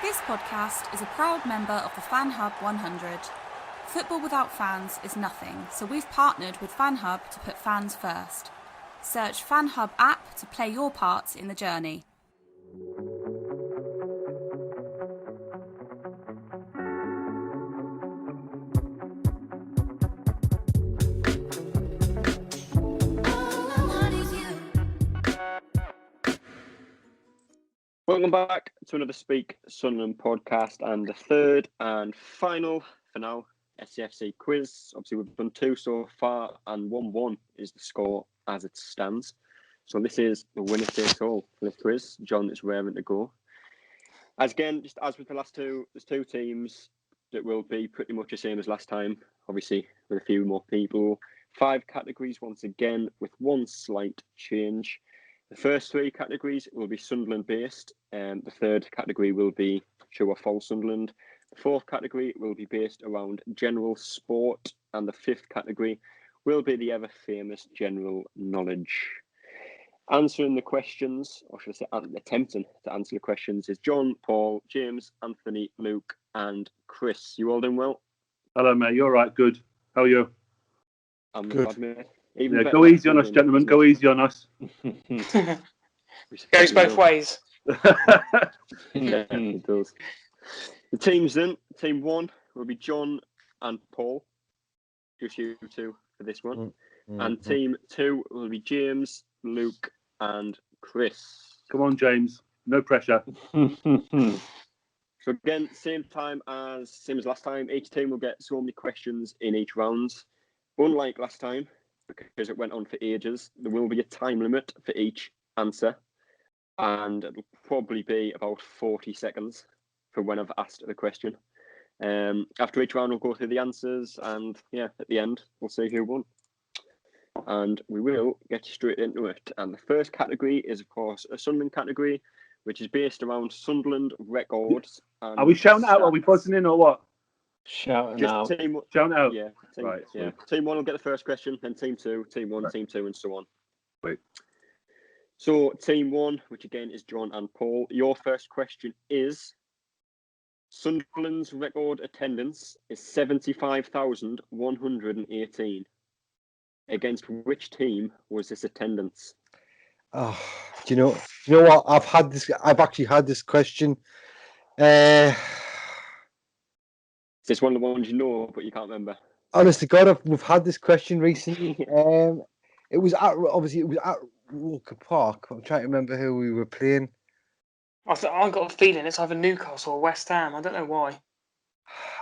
This podcast is a proud member of the Fan Hub 100. Football without fans is nothing, so we've partnered with Fan Hub to put fans first. Search Fan Hub app to play your part in the journey. Welcome back to another Speak Sunderland podcast and the third and final, for now, SAFC quiz. Obviously, we've done two so far and 1-1 is the score as it stands. So this is the winner takes all for this quiz. John is raring to go. Just as with the last two, there's two teams that will be pretty much the same as last time, obviously with a few more people. 5 categories once again with one slight change. The first 3 categories will be Sunderland based, and the third category will be true or false Sunderland. The fourth category will be based around general sport, and the fifth category will be the ever famous general knowledge. Answering the questions, or should I say attempting to answer the questions, is John, Paul, James, Anthony, Luke, and Chris. You all doing well? Hello, mate. You're right. Good. How are you? I'm good. Bad, mate. Go easy on us, gentlemen. Go easy on us. Goes both ways. Yeah, it does. The teams then, team 1 will be John and Paul, just you two for this one. And team 2 will be James, Luke, and Chris. Come on, James. No pressure. So again, same as last time. Each team will get so many questions in each round. Unlike last time, because it went on for ages, there will be a time limit for each answer, and it'll probably be about 40 seconds for when I've asked the question. After each round, we'll go through the answers, and at the end, we'll see who won. And we will get straight into it. And the first category is, of course, a Sunderland category, which is based around Sunderland records. And are we shouting out? Are we buzzing in or what? Shouting out. Shouting out. Yeah. Right. Yeah. Team 1 will get the first question, then team 2, team 1, right. Team 2, and so on. Wait. So team 1, which again is John and Paul, your first question is: Sunderland's record attendance is 75,118. Against which team was this attendance? Oh, do you know what? I've actually had this question. Is this one of the ones you know, but you can't remember? Honest to God, we've had this question recently. It was at Walker Park. I'm trying to remember who we were playing. I've got a feeling it's either Newcastle or West Ham. I don't know why.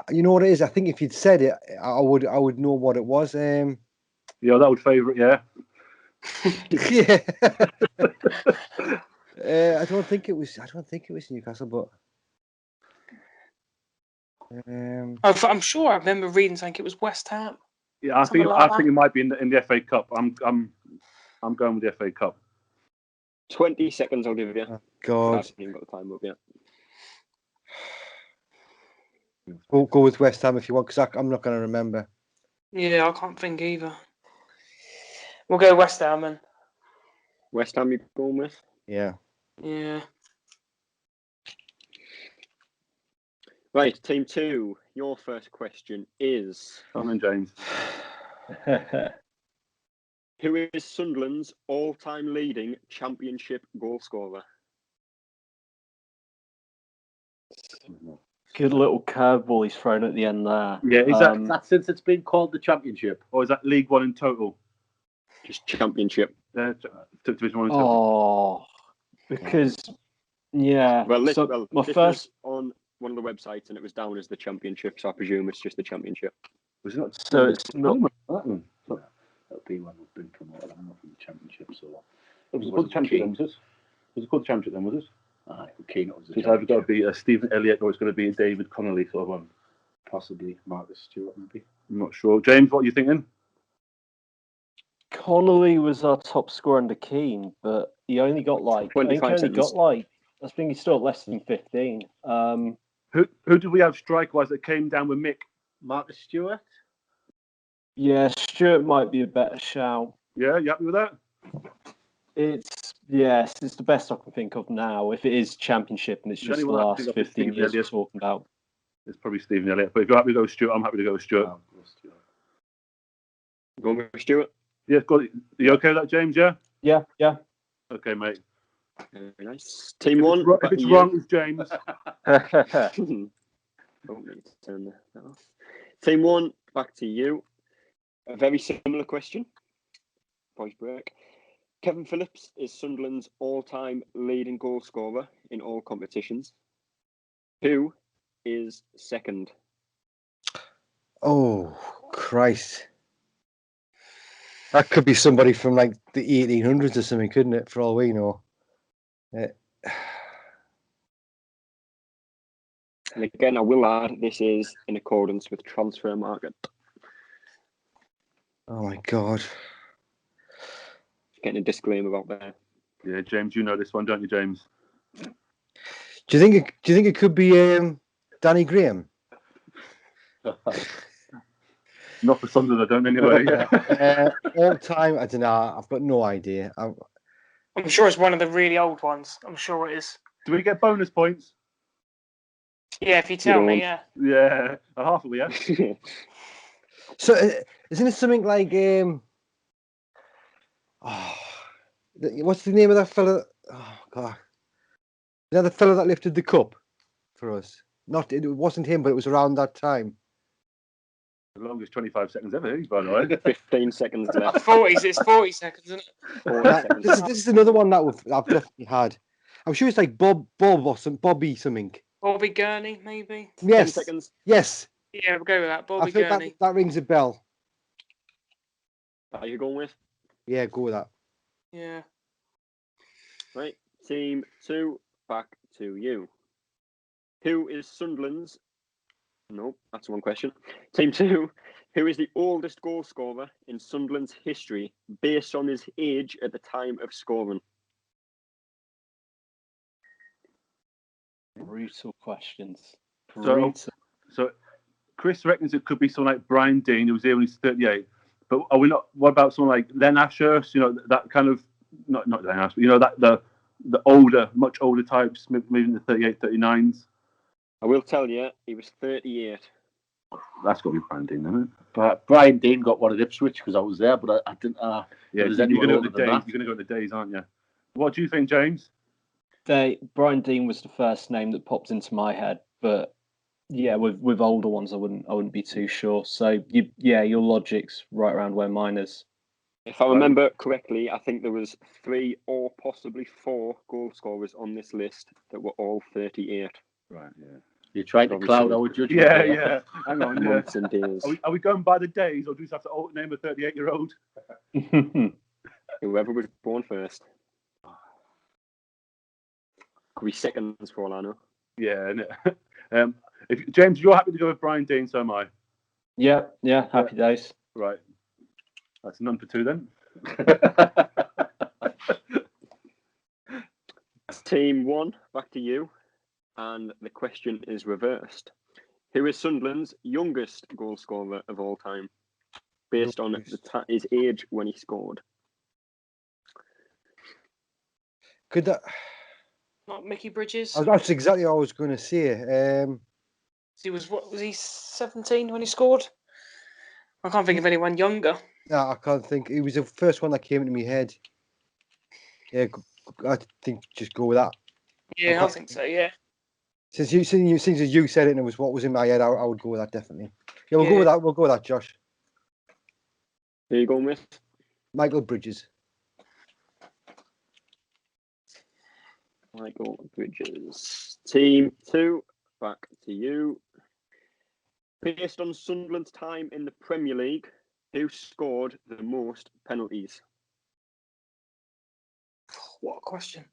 You know what it is? I think if you'd said it, I would know what it was. Yeah, that would favourite. Yeah. Yeah. I don't think it was Newcastle, but. I'm sure I remember reading saying it was West Ham. Yeah, I think it might be in the FA Cup. I'm going with the FA Cup. 20 seconds I'll give you. Oh, God. I haven't even got the time up yet. We'll go with West Ham if you want, because I'm not going to remember. Yeah, I can't think either. We'll go West Ham then. West Ham you're going with? Yeah. Yeah. Right, team 2, your first question is... Come on, James. Who is Sunderland's all-time leading championship goal scorer? Good little curveball he's thrown at the end there. Yeah, is that since it's been called the championship, or is that League One in total? Just championship. Division 1 in total. Oh, because Well, this my first was on one of the websites, and it was down as the championship, so I presume it's just the championship. Was it not? So it's not. That'll be when we've been promoted. I'm not from the championship, so was it called the championship? Then, was it called the championship? Then was it? Keen. So it's either got to be Stephen Elliott or it's going to be a David Connolly sort of one. Possibly Marcus Stewart, maybe. I'm not sure. James, what are you thinking? Connolly was our top scorer under Keane, but he only got I think he still got less than 15. Who did we have strike-wise that came down with Mick? Marcus Stewart? Yeah, Stewart might be a better shout. Yeah, you happy with that? It's Yes, it's the best I can think of now. If it is Championship and it's just the last 15 years we're talking about. It's probably Stephen Elliott. But if you're happy to go with Stuart, I'm happy to go with Stuart. Going with Stuart? Yeah, got it. Are you okay with that, James? Yeah? Yeah. Okay, mate. Very nice. Team 1. If it's wrong, it's James. Don't need to turn that off. Team 1, back to you. A very similar question. Voice break. Kevin Phillips is Sunderland's all-time leading goal scorer in all competitions. Who is second? Oh, Christ. That could be somebody from like the 1800s or something, couldn't it? For all we know. And again, I will add, this is in accordance with transfer market. Oh my God. Getting a disclaimer out there. Yeah, James, you know this one, don't you, James? Do you think it could be Danny Graham? Not for Sunderland, I don't anyway. All time, I don't know. I've got no idea. I'm sure it's one of the really old ones. I'm sure it is. Do we get bonus points? Yeah, if you tell me, yeah. Yeah, half of it, yeah. So, isn't it something like what's the name of that fella? Oh God, the fella that lifted the cup for us. It wasn't him, but it was around that time. The longest 25 seconds ever, by the way. 15 seconds left. 40, it's 40 seconds, isn't it? 40 seconds. This is another one that I've definitely had. I'm sure it's like Bob or some Bobby something. Bobby Gurney, maybe? Yes. 10 seconds. Yes. Yeah, we'll go with that. Bobby I think Gurney. that rings a bell. Are you going with? Yeah, go with that. Yeah. Right. Team 2, back to you. Who is Sunderland's... No, that's one question. Team 2, who is the oldest goal scorer in Sunderland's history based on his age at the time of scoring? Brutal questions. So Chris reckons it could be someone like Brian Dean, who was here when he's 38. But are we not? What about someone like Len Ashurst? You know, that kind of not Len Ashurst, but you know, that the older, much older types, maybe in the 38, 39s. I will tell you, he was 38. That's got to be Brian Dean, isn't it? But Brian Dean got one at Ipswich because I was there, but I didn't. Yeah, you're going to go to the days, aren't you? What do you think, James? Brian Dean was the first name that popped into my head, but yeah, with older ones, I wouldn't be too sure. So your logic's right around where mine is. If I remember correctly, I think there was 3 or possibly 4 goal scorers on this list that were all 38. Right, yeah. You're trying to cloud our judgment. Yeah. Hang on, months and days. Are we going by the days, or do we just have to name a 38-year-old? Whoever was born first. Could be seconds for all I know. Yeah. If James, you're happy to go with Brian Dean, so am I. Yeah. Happy days. Right. That's none for 2 then. Team 1, back to you. And the question is reversed. Who is Sunderland's youngest goal scorer of all time, based on his age when he scored? Could that? Not Mickey Bridges. That's exactly what I was going to say. Was he 17 when he scored? I can't think of anyone younger. No, I can't think. It was the first one that came into my head. Yeah, I think just go with that. Yeah, I think so. Yeah. Since you said it and it was what was in my head, I would go with that definitely. Yeah, we'll go with that. We'll go with that, Josh. Who are you going with? Michael Bridges. Michael Bridges. Team 2, back to you. Based on Sunderland's time in the Premier League, who scored the most penalties? What a question.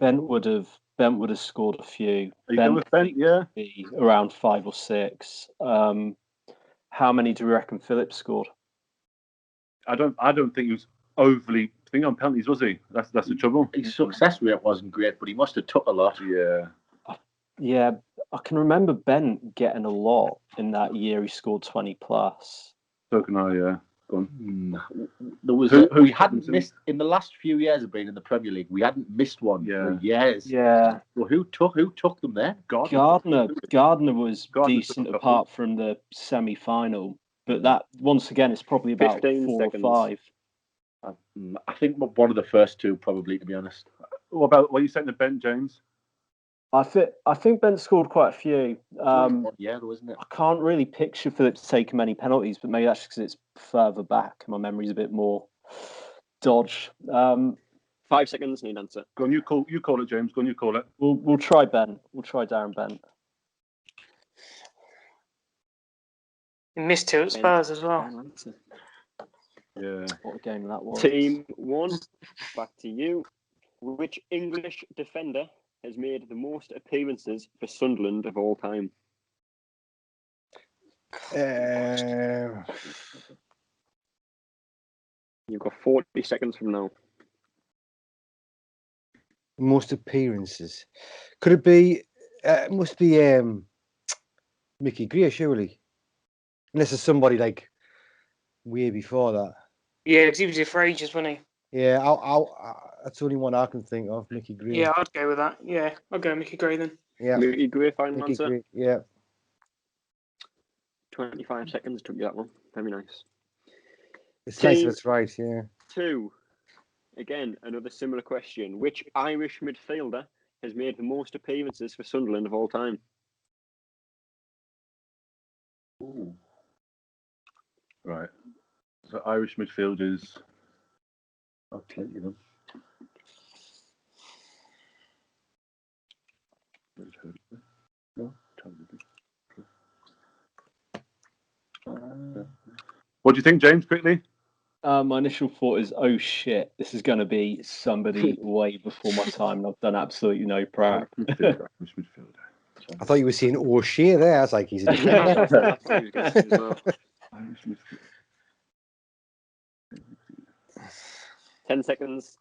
Bent would have scored a few. Are you going with Bent? Yeah. Around 5 or 6. How many do we reckon Phillips scored? I don't think he was overly thinking on penalties, was he? That's the trouble. His success rate wasn't great, but he must have took a lot. Yeah, I can remember Bent getting a lot in that year. He scored 20 plus. So can I, yeah. Go on. There was Who we stopped hadn't them? missed in the last few years of being in the Premier League. We hadn't missed one for years. Yeah. Well, who took them there? Gardner was Gardner decent took a couple. apart from the semi-final, but that once again it's probably about 15 4 seconds. or 5. I think one of the first two, probably, to be honest. What are you saying to Ben, James? I think Ben scored quite a few. Yeah, though, isn't it? I can't really picture Philip to take many penalties, but maybe that's because it's further back. My memory's a bit more dodge. 5 seconds, need answer. Go on, you call it, James. Go on, you call it. We'll try Ben. We'll try Darren Bent. He missed 2 at Spurs as well. Final answer. Yeah. What a game that was. Team 1, back to you. Which English defender has made the most appearances for Sunderland of all time? You've got 40 seconds from now. Most appearances. Could it be? It must be Mickey Greer, surely. Unless it's somebody like way before that. Yeah, because he was here for ages, wasn't he? Yeah, that's the only one I can think of, Mickey Greer. Yeah, I'd go with that. Yeah, I'll go Mickey Gray then. Yeah, Mickey Greer, final Mickey answer. Greer. Yeah. 25 seconds took you that one. Very nice. It's nice Team if it's right, yeah. 2. Again, another similar question. Which Irish midfielder has made the most appearances for Sunderland of all time? Ooh. Right. So Irish midfielders. I'll tell you them. No, what do you think, James? Quickly. My initial thought is, oh shit, this is going to be somebody way before my time, and I've done absolutely no prep. Irish midfielder. I thought you were saying O'Shea there. I was like, he's a defender. That's what he was going to say as well. Irish midfielder. 10 seconds.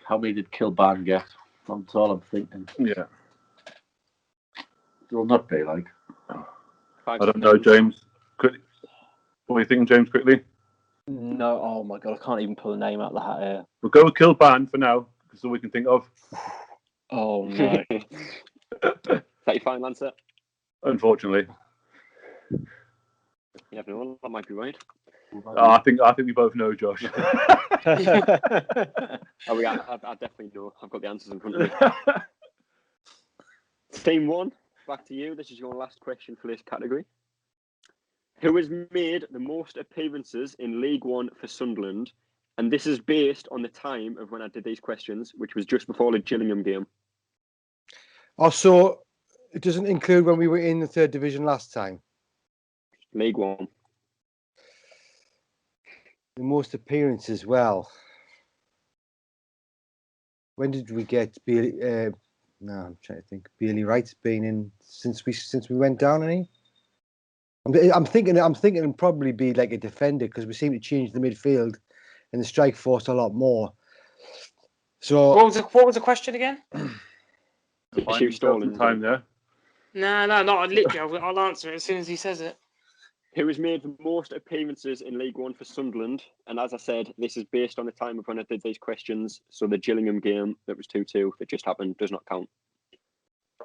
How many did Kilban get? That's all I'm thinking. Yeah. Will not be like. 5 I don't know, seconds. James. Quickly. What are you thinking, James? Quickly. No, oh my god, I can't even pull a name out of the hat here. We'll go with Kilban for now, because that's all we can think of. Oh no. Is that your final answer? Unfortunately. You never know. That might be right. I think we both know, Josh. Oh, yeah, I definitely know. I've got the answers in front of me. Team 1, back to you. This is your last question for this category. Who has made the most appearances in League One for Sunderland? And this is based on the time of when I did these questions, which was just before the Gillingham game. Also, it doesn't include when we were in the 3rd division last time. League One. The most appearances, well. When did we get Bailey? No, I'm trying to think. Bailey Wright's been in since we went down, any? I'm thinking it'd probably be like a defender because we seem to change the midfield and the strike force a lot more. So What was the question again? Hugh Stalling. Time there. No, literally, I'll answer it as soon as he says it. Who has made the most appearances in League One for Sunderland? And as I said, this is based on the time of when I did these questions. So the Gillingham game that was 2-2 that just happened does not count.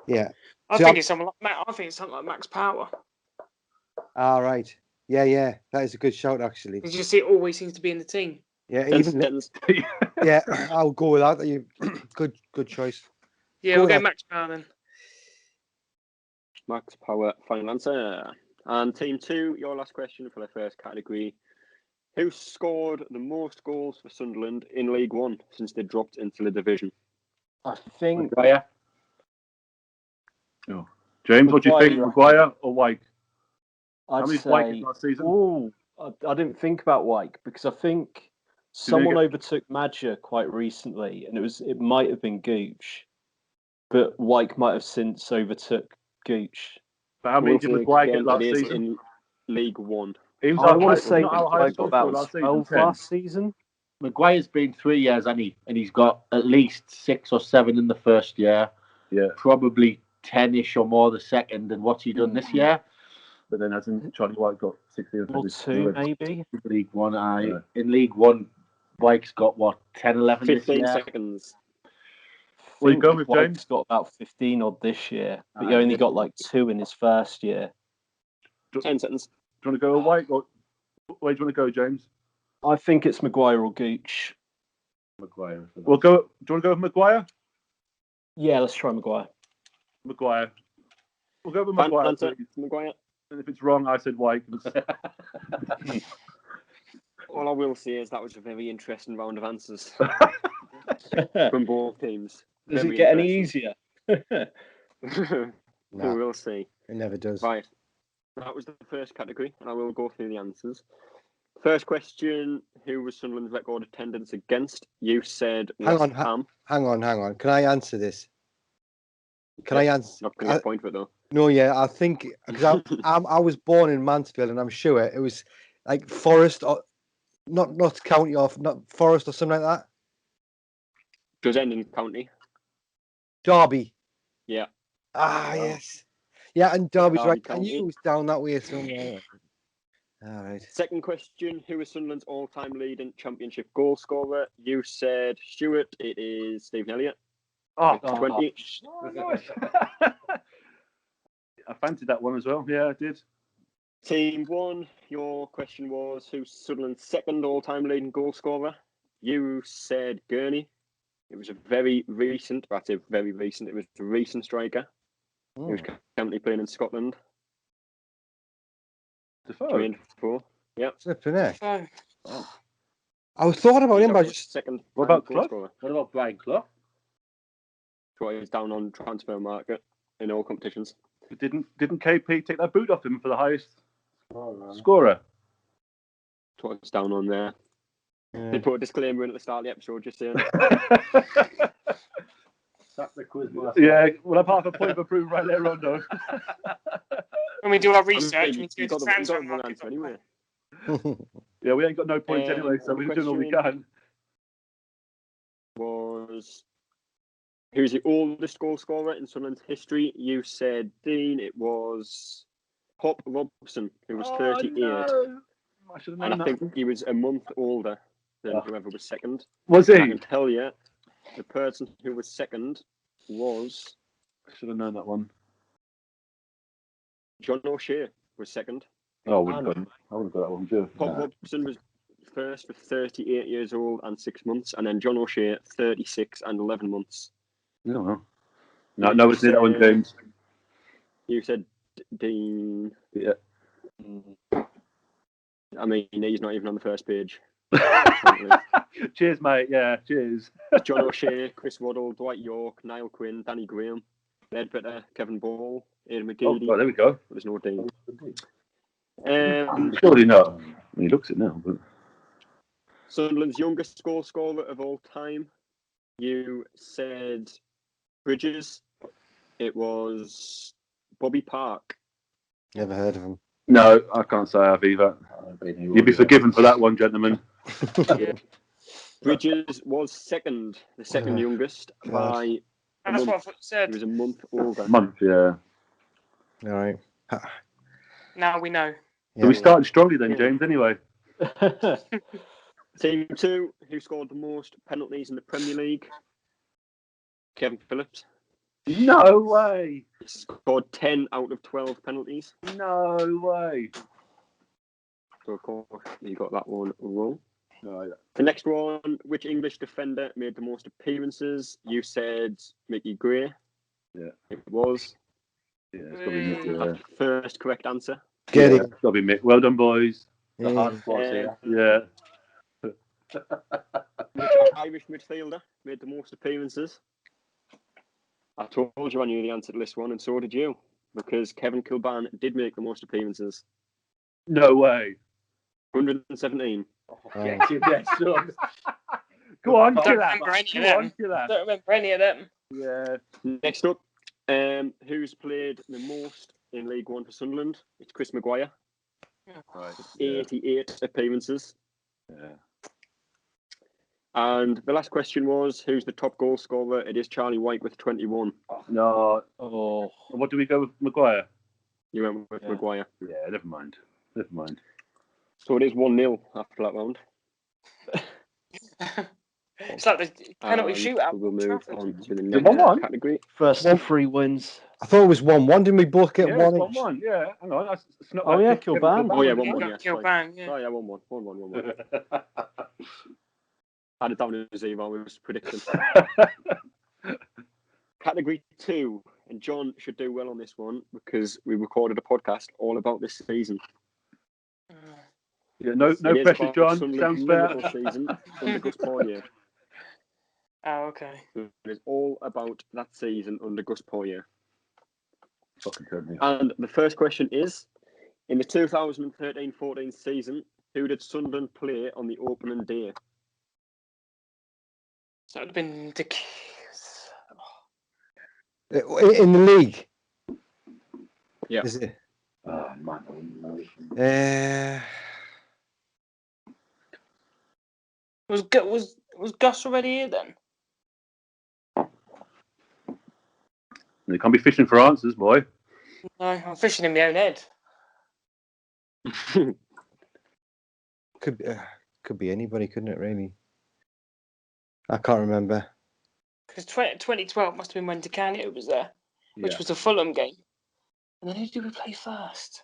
yeah. I think it's something like Max Power. All right. Yeah. That is a good shout, actually. Because you see, it always seems to be in the team. Yeah, 10 even seconds. yeah. I'll go with that. You good choice. Yeah, Go we'll with go that. Max Power then. Max Power, final answer. And Team 2, your last question for the first category. Who scored the most goals for Sunderland in League One since they dropped into the division? I think Maguire. No. James, what do you think? Maguire. Maguire or Wyke? How I'd many did Wyke say. get last season? Oh, I didn't think about Wyke because I think someone overtook Madger quite recently, and it might have been Gooch, but Wyke might have since overtook Gooch. But how many did Maguire get last It is season? in League One. He was I want to say not our Maguire highest got goal scorer about last season. 12 10. last season. Maguire's been 3 years, hasn't he? And he's got at least 6 or 7 in the first year. Yeah. Probably 10-ish or more the second. And what's he done this year? but then hasn't Charlie White got 16 Or 2, maybe. League One. Yeah. In League One, White's got what 10, 11 this 15 year. seconds. Where you I going think with, James? White's got about 15 odd this year, but he Ah, only yeah. got like 2 in his first year. 10 seconds. Do you want to go with White, or where do you want to go, James? I think it's Maguire or Gooch. Maguire. We'll go. Do you want to go with Maguire? Yeah, let's try Maguire. Maguire. We'll go with Fan Maguire. answer, Please. Maguire. And if it's wrong, I said White. All I will say is that was a very interesting round of answers from both teams. Does Very it get any interesting. easier? Nah, We'll see. it never does. Right. That was the first category, and I will go through the answers. First question: who was Sunderland's record attendance against? You said Hang West on, Ham. Hang on. Can I answer this? Can I answer? Not going to get a point for it though. No, yeah, I think because I was born in Mansfield, and I'm sure it was like Forest or not County or not Forest or something like that. Does end in county? Derby. Yeah. Ah, Wow. yes. Yeah, and Derby's Derby right. I County. knew it was down that way somewhere. All right. Second question: who is Sunderland's all-time leading Championship goal scorer? You said Stewart. It is Stephen Elliott. Oh, with 20. nice. I fancied that one as well. Yeah, I did. Team 1, your question was who's Sunderland's second all-time leading goal scorer? You said Gurney. It was a very recent, it was a recent striker. He was currently playing in Scotland. Defoe. Trained for. Yep. Flipping heck. Oh, I was thought about him, but I That was just second. What about goal Clough? scorer. What about Brian Clough? So he's down on transfer market in all competitions. But didn't KP take that boot off him for the highest Oh, scorer? So it's down on there. They put a disclaimer in at the start of the episode just saying. Sack the quiz master. Yeah, we'll have half a point for proof right there, Rondo. when we do our I mean, research, we you go got to the transfer wrong market. answer anyway. Yeah, we ain't got no points anyway, so we're doing all we can. Was who's the oldest goal scorer in Sunderland's history? You said Dean. It was Hop Robson, who was 38. No. I should have known And I that. think he was a month older than whoever was second. Was And I he? can tell you, the person who was second was I should have known that one. John O'Shea was second. Oh, I wouldn't have got that one, too. Pop Robson was first for 38 years old and 6 months, and then John O'Shea 36 and 11 months. I don't know. No, nobody did that one, James. You said Dean. Yeah. I mean, he's not even on the first page. Cheers, mate. Yeah, cheers. John O'Shea, Chris Waddle, Dwight York, Niall Quinn, Danny Graham, Ledbetter, Kevin Ball, Aidan Oh, McGeady. well, there we go. There's no Dean. Surely not. I mean, he looks it now, but Sunderland's youngest goal scorer of all time. You said Bridges. It was Bobby Park. never heard of him. no, I can't say I have either. You'd be forgiven for that one, gentlemen. Bridges was second, the second youngest by a That's what I month. thought you He said. was a month older. Month, yeah. All right. Now we know. So we started strongly then, James, anyway. Team 2, who scored the most penalties in the Premier League? Kevin Phillips. No way. He scored 10 out of 12 penalties. No way. So, of course, you got that one wrong. No, The next one, which English defender made the most appearances? You said Mickey Gray. Yeah. It was. yeah, it's got to be Mick. Yeah. First correct answer. Get Yeah, it. it's got to be Mick. Well done, boys. The hard fought here. Yeah. Which Irish midfielder made the most appearances? I told you I knew the answer to this one, and so did you, because Kevin Kilban did make the most appearances. No way. 117. Yes, son. Go on, Don't kill that. remember any of Go them. on, kill that. Don't remember any of them. Yeah. Next up, who's played the most in League One for Sunderland? It's Chris Maguire. Right. 88 appearances. Yeah. And the last question was, who's the top goal scorer? It is Charlie White with 21. No. Oh, What do we go with Maguire? You went with Maguire. Yeah, never mind. So it is 1-0 after that round. It's like the penalty shootout. We'll move Trafford. on to the it next 1-1? category. First to 3 wins. I thought it was 1-1. Didn't we both get Yeah, one it's each? 1-1. Yeah, hang on. It's not Oh, like yeah, Kevin Kilban. Oh, yeah, wasn't 1-1, it? yeah. Kilban, yeah. Oh, yeah, 1-1. 1-1. I had it down as 0. I was predicting. Category 2. And John should do well on this one because we recorded a podcast all about this season. Yeah, no It is pressure, about John. Sunderland's Sounds fair. wonderful season under Gus Poyet. Oh, okay. It is all about that season under Gus Poyet. Fucking turned me. And the first question is, in the 2013-14 season, who did Sunderland play on the opening day? So it would have been In the league? Yeah. Is it? Oh, man. Was Gus already here then? You can't be fishing for answers, boy. No, I'm fishing in my own head. Could be anybody, couldn't it? Really? I can't remember. Because 2012 must have been when DeCanio was there, which was the Fulham game. And then who did we play first?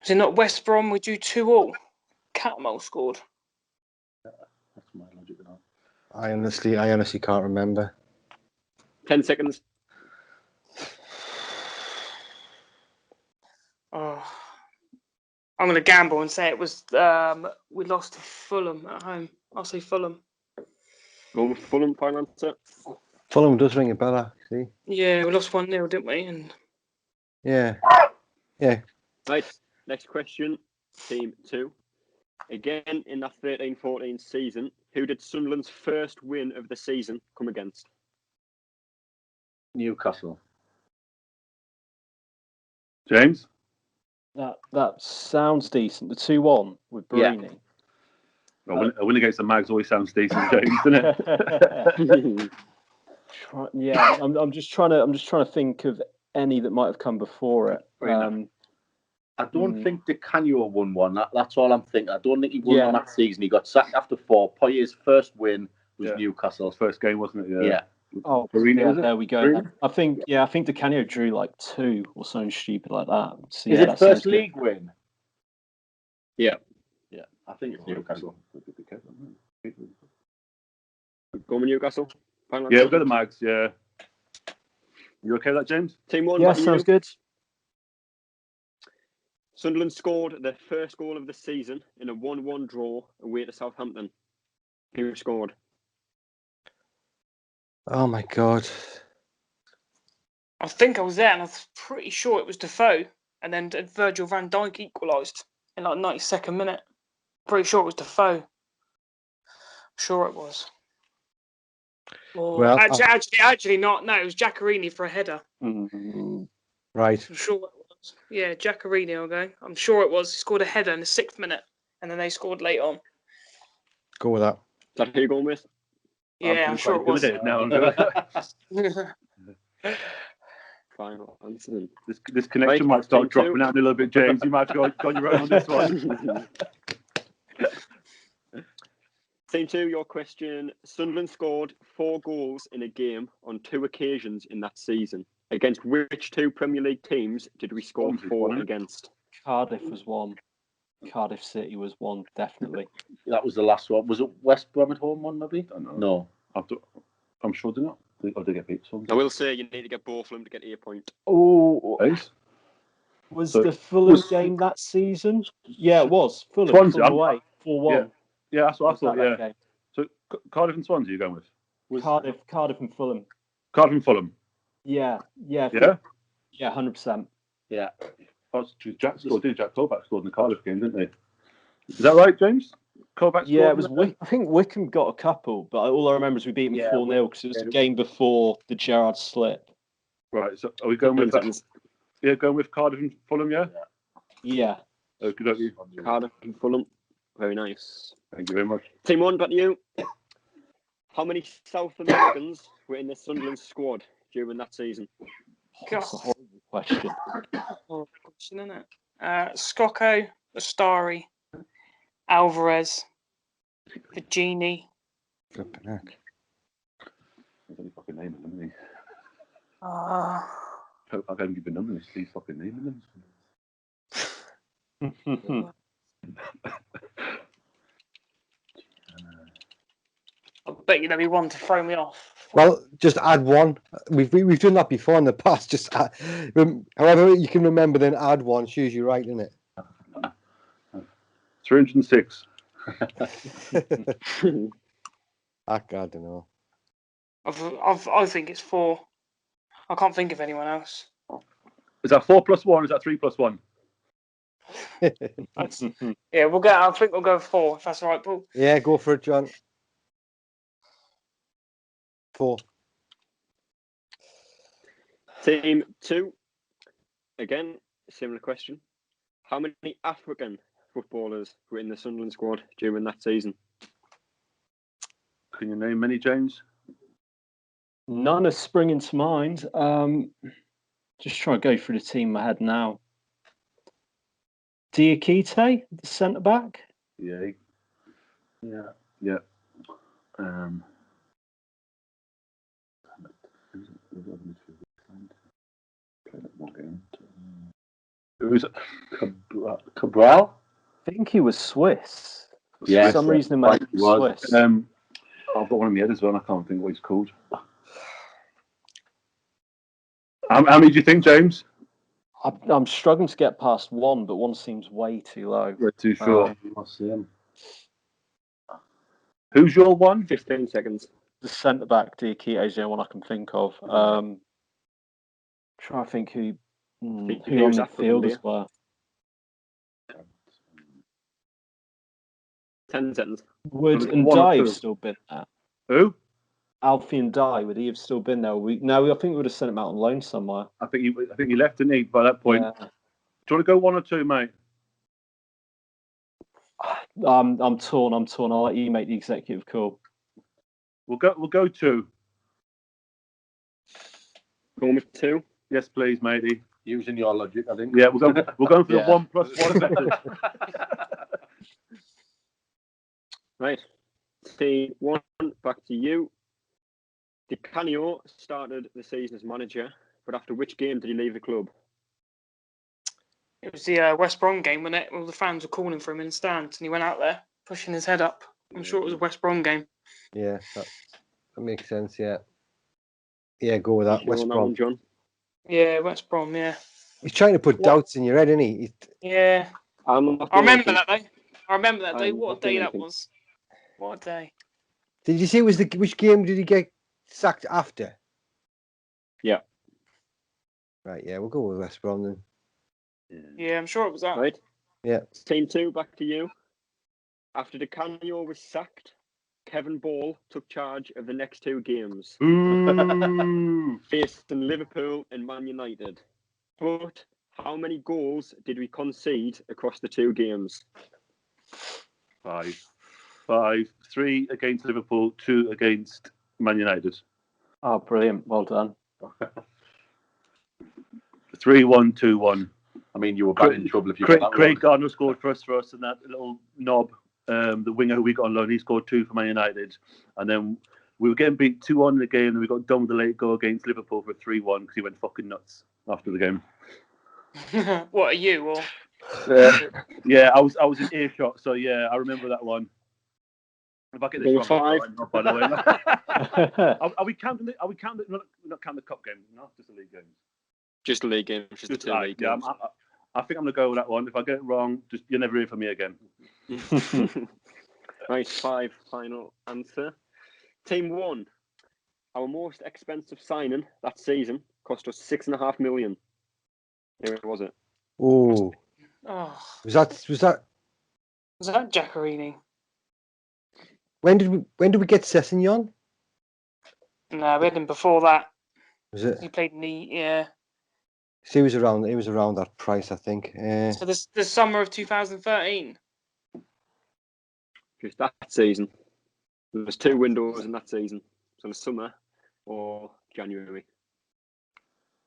Was it not West Brom? We drew 2-2. Catmull scored. That's my logic. I honestly can't remember. 10 seconds. Oh, I'm going to gamble and say it was we lost to Fulham at home. I'll say Fulham. Go with Fulham, final answer. Fulham does ring a bell, actually. Yeah, we lost 1-0, didn't we? And Yeah. Right, next question. Team 2. Again, in that 13-14 season, who did Sunderland's first win of the season come against? Newcastle. James? That sounds decent. The 2-1 with Yeah. Barini. A win against the Mags always sounds decent, James, doesn't it? Yeah, I'm just trying to think of any that might have come before it. I don't think DeCanio won one. That's all I'm thinking. I don't think he won on that season. He got sacked after 4. Poyet's first win was Newcastle's First game, wasn't it? Yeah. Oh, Barini, was it? there we go. Barini? I think DeCanio drew like 2 or something stupid like that. So, Is yeah, it that first sounds good. league win? Yeah. Yeah, I think it's Newcastle. Go with Newcastle. Final Yeah, answer. we've got the Mags, yeah. You okay with that, James? Team 1, Yeah, back to sounds you. good. Sunderland scored their first goal of the season in a 1-1 draw away to Southampton. Who scored? Oh my God. I think I was there, and I'm pretty sure it was Defoe. And then Virgil van Dijk equalised in like 92nd minute. Pretty sure it was Defoe. Sure it was. Or Well, actually not. No, it was Giaccherini for a header. Right. I'm sure it was. Yeah, Giaccherini, I'll go. I'm sure it was. He scored a header in the 6th minute, and then they scored late on. Go with that. Is that who you're going with? Yeah, I'm sure it was. Final answer then. This connection might start dropping out a little bit, James. You might have to go on your own on this one. Team 2, your question. Sunderland scored 4 goals in a game on 2 occasions in that season. Against which 2 Premier League teams did we score 4 against? Cardiff was 1. Cardiff City was 1, definitely. That was the last one. Was it West Brom at home one, maybe? I don't No. know. I'm sure they're not. Or they get beat. I will say you need to get both of them to get a point. Oh, Ace? was So- the Fulham game that season? Yeah, it was. Fulham Swansea, away, 4-1. Yeah, that's what I thought, that yeah. game? So Cardiff and Swansea you're going with? Cardiff and Fulham. Cardiff and Fulham. Yeah. Yeah? Yeah, 100%. Yeah. Oh, Jack Colback scored in the Cardiff game, didn't they? Is that right, James? Colback scored? Yeah, it was. I think Wickham got a couple, but all I remember is we beat them 4-0 because it was the game before the Gerrard slip. Right, so are we going with that? Yeah, going with Cardiff and Fulham, yeah? Yeah. Okay. Cardiff and Fulham. Very nice. Thank you very much. Team 1, back to you. How many South Americans were in the Sunderland squad during that season? God. That's a horrible question. Oh, question, isn't it? Scocco, Astari, Alvarez, Virginie. Flipping heck. There's only fucking naming them, isn't he? Uh, I can't give a number. He's fucking naming them. I bet you there'll be one to throw me off. Well, just add one. We've done that before in the past. Just however you can remember, then add one. It's usually right, isn't it? 306. I don't know. I think it's 4. I can't think of anyone else. Is that 4 plus 1? Or is that 3 plus 1? Yeah, we'll get. I think we'll go 4 if that's all right, Paul. Yeah, go for it, John. 4. Team 2. Again, similar question. How many African footballers were in the Sunderland squad during that season? Can you name many, James? None are springing to mind. Just trying to go through the team I had now. Diakite, the centre back. Yeah. Who's Cabral? I think he was Swiss. Yeah, For some reason, in my head, he was Swiss. I've got one in my head as well. I can't think what he's called. How many do you think, James? I'm struggling to get past 1, but 1 seems way too low. We're too short. I'll see him. Who's your one? 15 seconds. The centre back, Diakite, is the only one I can think of. Try to think who on midfielders were. 10 seconds. Would and One or Dye two. have still been there? Who? Alfie and Dye, would he have still been there? No, I think we would have sent him out on loan somewhere. I think he left, didn't he? By that point. Yeah. Do you want to go 1 or 2, mate? I'm torn. I'll let you make the executive call. We'll go 2. Going with 2. Yes, please, matey. Using your logic, I think. Yeah, we're going for the Yeah. 1 plus 1 method. Right. Team 1, back to you. Di Canio started the season as manager, but after which game did he leave the club? It was the West Brom game, wasn't it? All the fans were calling for him in the stands, and he went out there pushing his head up. I'm sure it was a West Brom game. Yeah, that makes sense. Yeah, go with that. Sure West on that Brom. one, John? Yeah, West Brom. Yeah. He's trying to put doubts in your head, isn't he? Yeah. I remember that day. I'm What not a day doing that anything. was. What a day. Did you see which game did he get sacked after? Yeah. Right. Yeah, we'll go with West Brom then. Yeah, I'm sure it was that. Right. Yeah. Team 2, back to you. After Di Canio was sacked, Kevin Ball took charge of the next 2 games, Ooh. facing Liverpool and Man United. But how many goals did we concede across the 2 games? 5. 3 against Liverpool, 2 against Man United. Oh, brilliant. Well done. 3-1, 2-1. I mean, you were bad in trouble if you got that Craig wrong. Gardner scored for us, and that little knob, the winger who we got on loan, he scored 2 for Man United. And then we were getting beat 2-1 in the game, and we got done with a late goal against Liverpool for 3-1 because he went fucking nuts after the game. What are you? Or Yeah, I was in earshot, so yeah, I remember that one. If I get this Game wrong, 5. by the way. Are we counting? Not counting the cup game, no, just the league games. Just the league games, just the 2 league yeah, games. I think I'm gonna go with that one. If I get it wrong, just you'll never hear from me again. Right, 5 final answer. Team 1, our most expensive signing that season cost us $6.5 million. Here was it? Oh, oh, was that? was that Giacarini? When did we get Sessegnon? No, we had him before that. Was it? He played in the He was around that price, I think. So the summer of 2013. Just that season. There was 2 windows in that season. So the summer or January.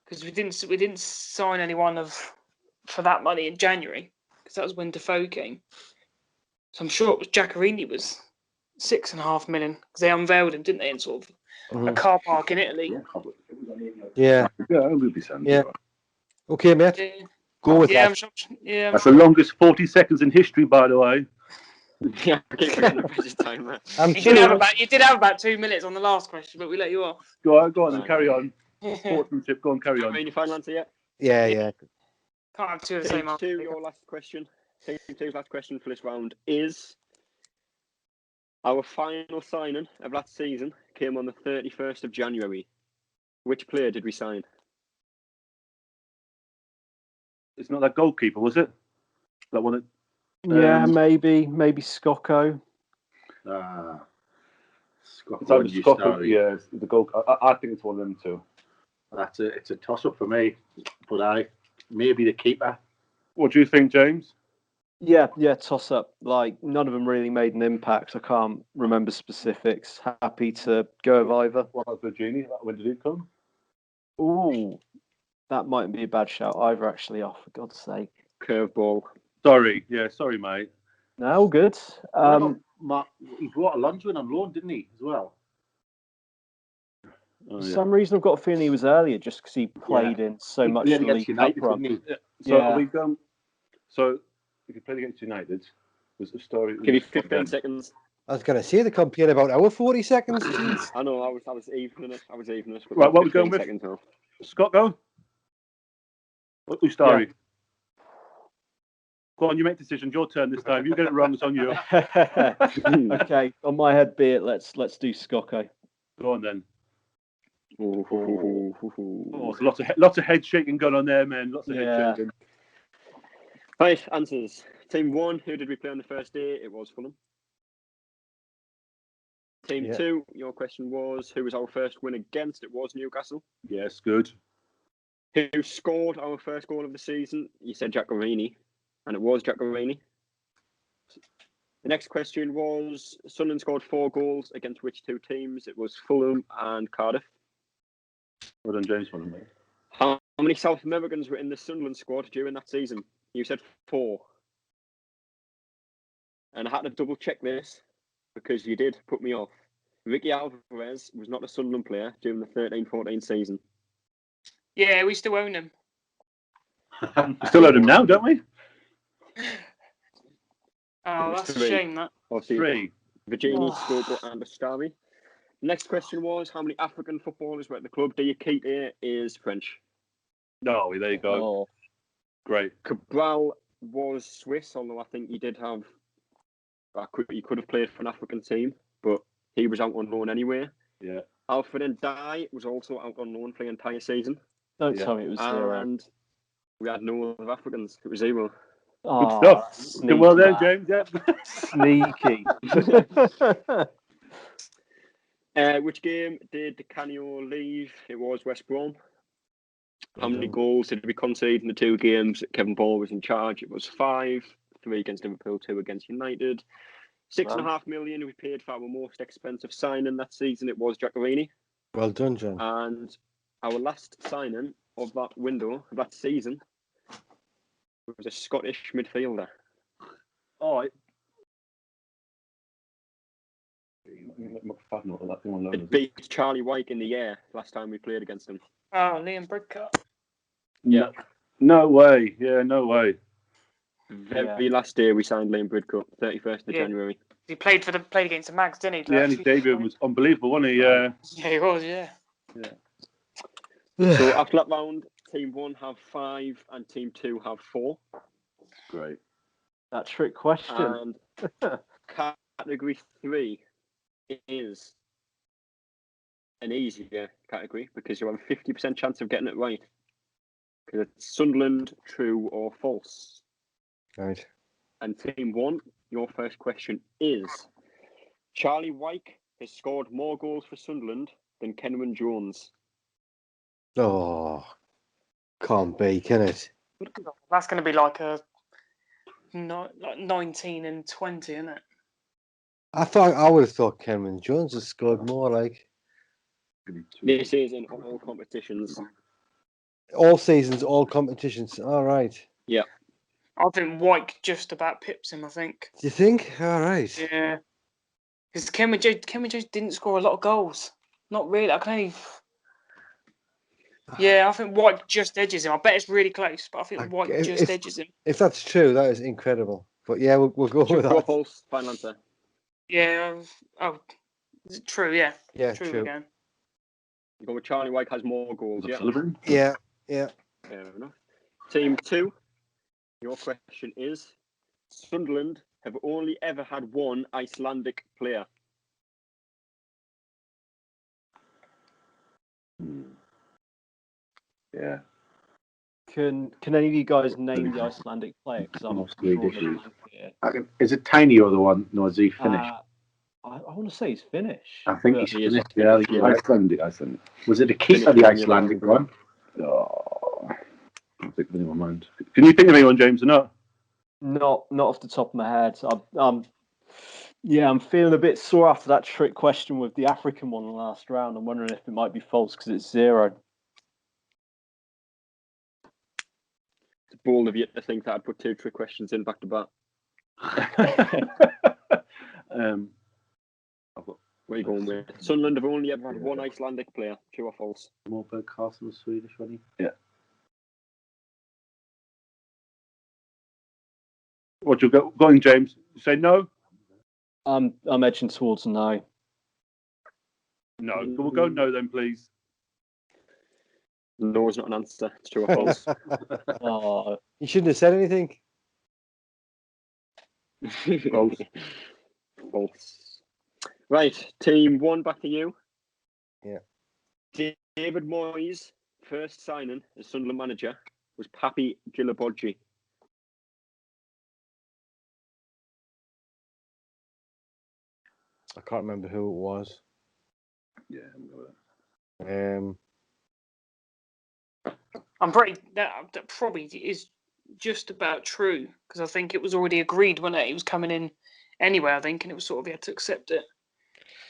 because we didn't sign anyone for that money in January, because that was when Defoe came. So I'm sure it was Giaccherini was 6.5 million, because they unveiled him, didn't they, in sort of a car park in Italy. Yeah. Yeah, it will be sound. Yeah. Okay, mate. Yeah. Go with Yeah, that. I'm sure. Yeah, I'm That's sure. the longest 40 seconds in history, by the way. Yeah, I keep forgetting to press his timer. I'm You sure. did have about 2 minutes on the last question, but we let you off. Go on, then carry on. Sportsmanship, go on, carry on. Any final answer yet? Yeah. Can't have two of the Team same answer. 2, your last question. Team 2's last question for this round is: our final signing of last season came on the 31st of January. Which player did we sign? It's not that goalkeeper, was it? That one. Yeah, maybe Scocco. It's either Scott or, Story. yeah, it's the goal. I think it's one of them two. It's a toss up for me, but maybe the keeper. What do you think, James? Yeah, toss up. Like none of them really made an impact. I can't remember specifics. Happy to go with either. What about Virginie? When did it come? Ooh, that mightn't be a bad shout either. Actually, oh for God's sake. Curveball. Sorry, mate. No, all good. He brought Alonso in on loan, didn't he, as well? Oh, For yeah. some reason, I've got a feeling he was earlier, just because he played in so He much played League against Cup United, run. didn't he? So Yeah. are we going? So if you played against United, was the story? Give you 15 seconds. I was going to say they complain about our 40 seconds. Jeez. I know, I was evening it. But Right, what we going with? seconds now. Scott, go. Who's story? Go on, you make decisions. Your turn this time. You get it wrong, it's on you. Okay, on my head be it. Let's do Scocco. Go on then. Ooh. Oh, so lots of head shaking going on there, man. Lots of head shaking. Right, answers. Team 1, who did we play on the first day? It was Fulham. Team 2, your question was, who was our first win against? It was Newcastle. Yes, good. Who scored our first goal of the season? You said Giaccherini, and it was Giaccherini. The next question was, Sunderland scored 4 goals against which 2 teams? It was Fulham and Cardiff. Well done, James. Well done, mate. How many South Americans were in the Sunderland squad during that season? You said 4. And I had to double check this because you did put me off. Ricky Alvarez was not a Sunderland player during the 13-14 season. Yeah, we still own him. We still own him now, don't we? Oh, that's a shame, that. Obviously, 3. Virginie, Scopo, and Bastari. Next question was, how many African footballers were at the club? Diakite is French. No, there you go. Oh. Great. Cabral was Swiss, although I think he did have... He could have played for an African team, but he was out on loan anyway. Yeah. Alfred Ndai was also out on loan for the entire season. Don't tell me it was 0. And we had no other Africans. It was 0. Good stuff. Sneaky, Well there, man. James. Yeah. Sneaky. Which game did Canio leave? It was West Brom. How many goals did we concede in the 2 games that Kevin Ball was in charge? It was 5, 3 against Liverpool, 2 against United. 6.5 million we paid for our most expensive signing that season. It was Giaccherini. Well done, John. And our last signing of that window, of that season, was a Scottish midfielder. Oh, It beat Charlie Wyke in the air last time we played against him. Oh, Liam Bridcut. Yeah. No way. Yeah, no way. Very last day we signed Liam Bridcut, 31st of January. He played against the Mags, didn't he? Yeah, and his debut was unbelievable, wasn't he? Yeah, he was, yeah. So after that round, Team 1 have 5 and Team 2 have 4. Great. That trick question. And category 3 is an easier category because you have a 50% chance of getting it right. Because it's Sunderland, true or false. Right. And Team 1, your first question is, Charlie Wyke has scored more goals for Sunderland than Kenwyne Jones. Oh, can't be, can it? That's going to be like 19 and 20, isn't it? I would have thought Cameron Jones has scored more. Like This is in all competitions. All seasons, all competitions. All right. Yeah. I think White just about pips him. I think. Do you think? All right. Yeah. Because Kenny Jones didn't score a lot of goals. Not really. I can only. Yeah, I think White just edges him. I bet it's really close, but I think White just edges him. If that's true, that is incredible. But yeah, we'll go with True or that. false? Final answer. Yeah. Oh, is it true? Yeah. Yeah, True true. again. You go with Charlie White has more goals. Yeah. Yeah. Fair enough. Team 2. Your question is: Sunderland have only ever had one Icelandic player. Yeah. Can any of you guys name the Icelandic player? Because I'm Most drawing a Swedish. blank here. Is it Tiny or the one? No, is he Finnish? I want to say he's Finnish. I think but- he's is Finnish. Finnish, Yeah, yeah. Icelandic. Was it a keeper, the Icelandic one? Oh, I think in my mind. Can you think of anyone, James, or not? Not off the top of my head. I'm feeling a bit sore after that trick question with the African one in the last round. I'm wondering if it might be false because it's 0. It's bold of you to think that I'd put 2 trick questions in back to back. Where are you going with? Sunderland have only ever had one Icelandic player. True or false? Morberg Carlson was Swedish, wasn't he? Yeah. What you go going, James? You say no? I'm edging towards no. No. We'll go no then, please. No is not an answer. It's true or false. Oh, You shouldn't have said anything. False. False. Right, team 1, back to you. Yeah. David Moyes' first signing as Sunderland manager was Papi Gilabodji. I can't remember who it was. Yeah. I'm going with that. I'm pretty. That probably is just about true because I think it was already agreed when he was coming in anyway. I think, and it was sort of he had to accept it.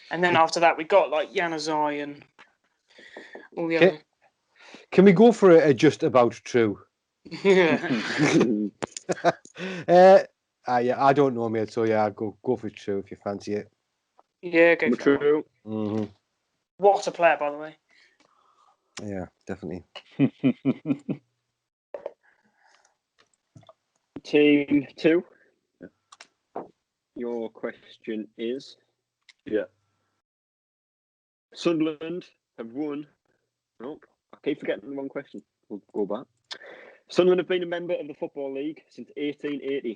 And then after that, we got like Januzaj and all the other. Can we go for a just about true? Yeah. Yeah, I don't know, mate. So yeah, I'll go for true if you fancy it. Yeah, go for that one. True. Mm-hmm. What a player, by the way. Yeah, definitely. Team 2. Your question is: Yeah. Sunderland have won. Oh, I keep forgetting the wrong question. We'll go back. Sunderland have been a member of the Football League since 1880.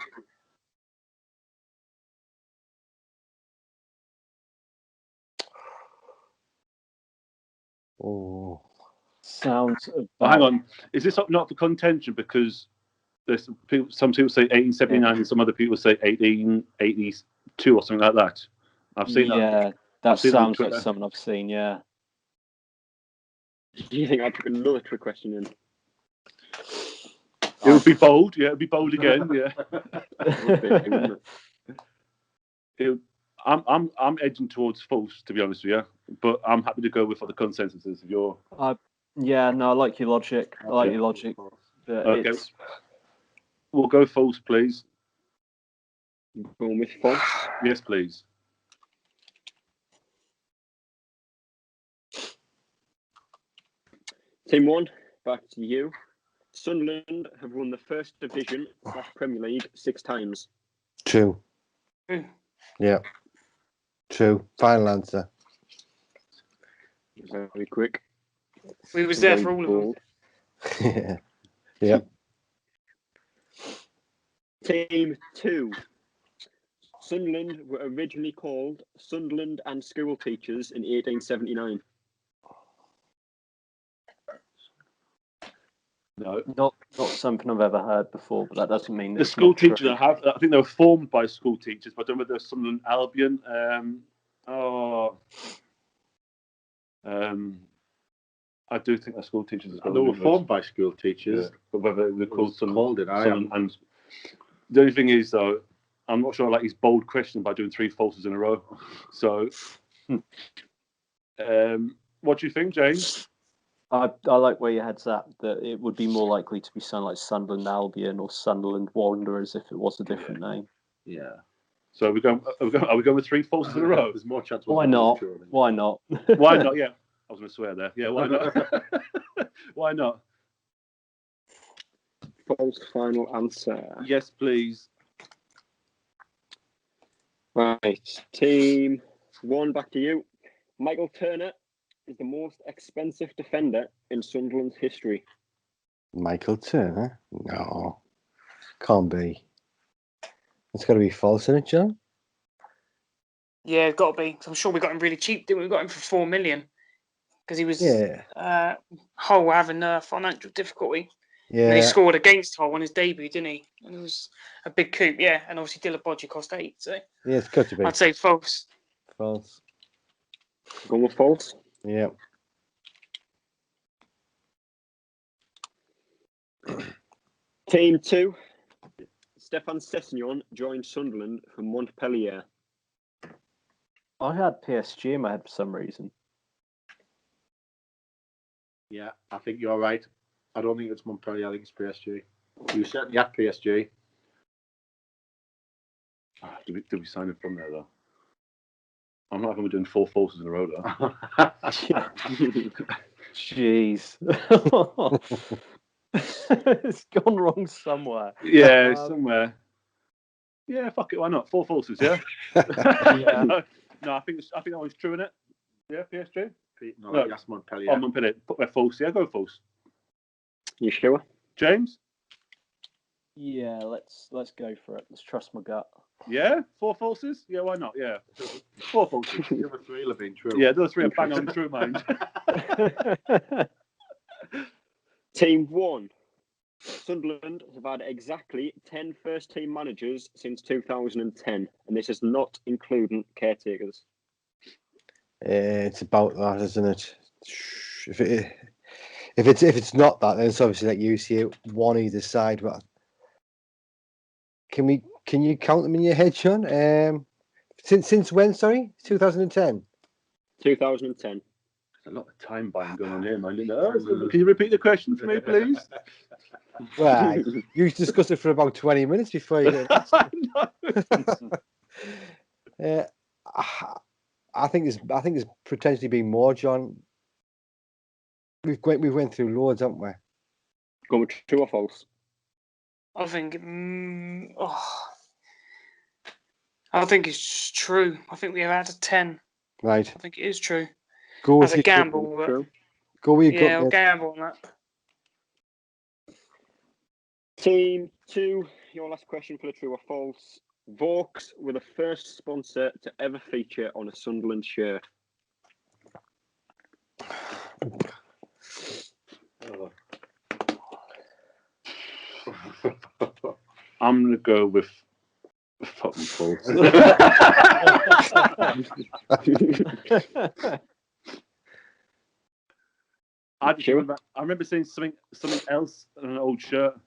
Oh, sounds. Hang on. Is this not for contention because there's some people say 1879 and some other people say 1882 or something like that? I've seen that. Yeah, that seen that on sounds like Twitter. something I've seen. Yeah. Do you think I put another trick question in? It would be bold. Yeah, it'd be bold again. Yeah. Wouldn't it? I'm edging towards false, to be honest with you, but I'm happy to go with what the consensus is. If you're Yeah, no, I like your logic. I like your logic. But okay, we'll go false, please. Going with false. Yes, please. Team 1, back to you. Sunderland have won the First Division / Premier League 6 times. true. True. Yeah, true. Final answer. Very quick. We was there for all of them. Yeah. Team 2. Sunderland were originally called Sunderland and School Teachers in 1879. No. not something I've ever heard before. But that doesn't mean The it's school not true. teachers I think they were formed by school teachers, but I don't know whether there's Sunderland Albion. I do think they're school teachers as And well. they were formed by school teachers. Yeah. But whether they're called Sunderland. And the only thing is, though, I'm not sure I like his bold question by doing 3 falses in a row. So, what do you think, James? I like where your head's at. That it would be more likely to be something like Sunderland Albion or Sunderland Wanderers if it was a different name. Yeah. So are we going with three falses in a row? There's more chance. Why not? Why not? Why not? Yeah, I was going to swear there. Yeah, why not? Why not? False final answer. Yes, please. Right, team 1, back to you. Michael Turner is the most expensive defender in Sunderland's history. Michael Turner? No, can't be. It's got to be false, isn't it, John? Yeah, it's got to be. I'm sure we got him really cheap, didn't we? We got him for 4 million because he was Hull having financial difficulty. Yeah. And he scored against Hull on his debut, didn't he? And it was a big coup, yeah. And obviously Dillabodji cost 8, so Yeah, it's got to be. I'd say false. False. Going with false. Yeah. Team 2, Stefan Sessegnon joined Sunderland from Montpellier. I had PSG in my head for some reason. Yeah, I think you're right. I don't think it's Montpellier. I think it's PSG. You certainly had PSG. Did we sign him from there though? I'm not going to be doing 4 falses in a row though. Jeez. It's gone wrong somewhere. Yeah, somewhere. Yeah, fuck it. Why not? 4 falses. Yeah. Yeah. No, I think that one's true, isn't it? Yeah, PSG. No, that's Montpellier. Oh, Montpellier. Put their false. Yeah, go false. You sure? James. Yeah, let's go for it. Let's trust my gut. Yeah, 4 falses. Yeah, why not? Yeah, 4 falses. The other 3 have been true. Yeah, those 3 are bang on true, mind. Team 1. Sunderland have had exactly 10 first-team managers since 2010, and this is not including caretakers. It's about that, isn't it? If it's not that, then it's obviously like you see it, one either side. But can you count them in your head, Sean? Since when? Sorry, 2010. 2010. There's a lot of time buying going on here, mind. Can you repeat the question for me, please? Right, you discussed it for about 20 minutes before you get. I think there's potentially been more, John. We went through loads, haven't we? Going with true or false? I think I think it's true. I think we have had a 10. Right. I think it is true. Go with As a gamble, but True. Go with your yeah, I'll gut. gamble on that. Team 2, your last question for the true or false. Vaux were the first sponsor to ever feature on a Sunderland shirt. I'm going to go with fucking false. I remember seeing something else on an old shirt,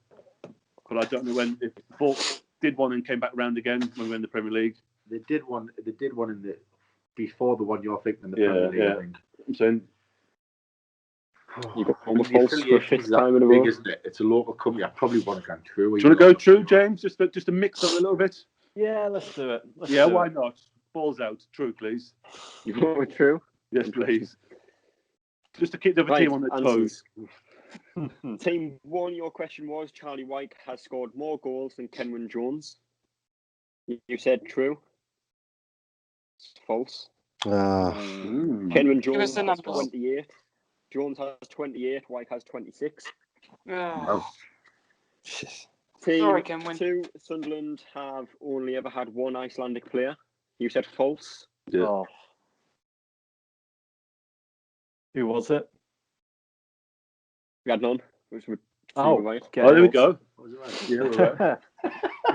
but I don't know when. If Vaux did one and came back round again when we were in the Premier League. They did one in the before the one you're thinking in the Premier League. I think. I'm saying. You got almost false for a 5th time in a row. Big, isn't it? It's a local company. I probably want to go true. Do you want to go true, James? Just to mix up a little bit. Yeah, let's do it. Why not? Balls out. True, please. You go with true? Yes, please. Just to keep the other team on their toes. Team 1, your question was Charlie White has scored more goals than Kenwyne Jones. You said true. False. Kenwyne Jones has 28. Jones has 28. White has 26. Oh. Team Sorry, Kenwyne. 2, Sunderland have only ever had one Icelandic player. You said false. Yeah. Oh. Who was it? We had none. Okay. There we go. Yeah, right.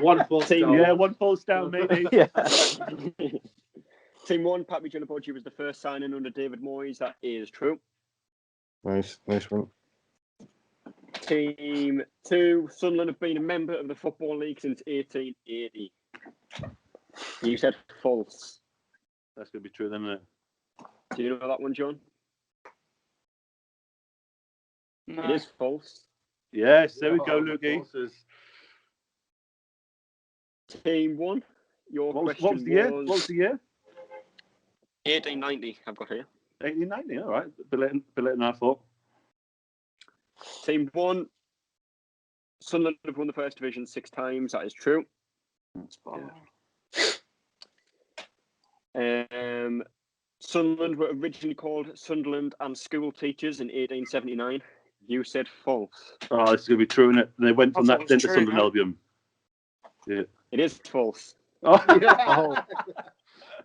One false Team, down. One falls down, maybe. Yeah. Team 1, Papi Dillabodji was the first signing under David Moyes. That is true. Nice one. Team 2, Sunderland have been a member of the Football League since 1880. You said false. That's going to be true, then, isn't it? Do you know that one, John? No. It is false. Yes, there we go, Lukey. Team 1, your What was question the year? What was the year? 1890, I've got here. 1890, all right. A bit later than I thought. Team 1, Sunderland have won the First Division 6 times. That is true. Sunderland were originally called Sunderland and School Teachers in 1879. You said false. Oh, this is going to be true, isn't it? They went from that then to Sunderland no? Albion. Yeah. It is false. Oh,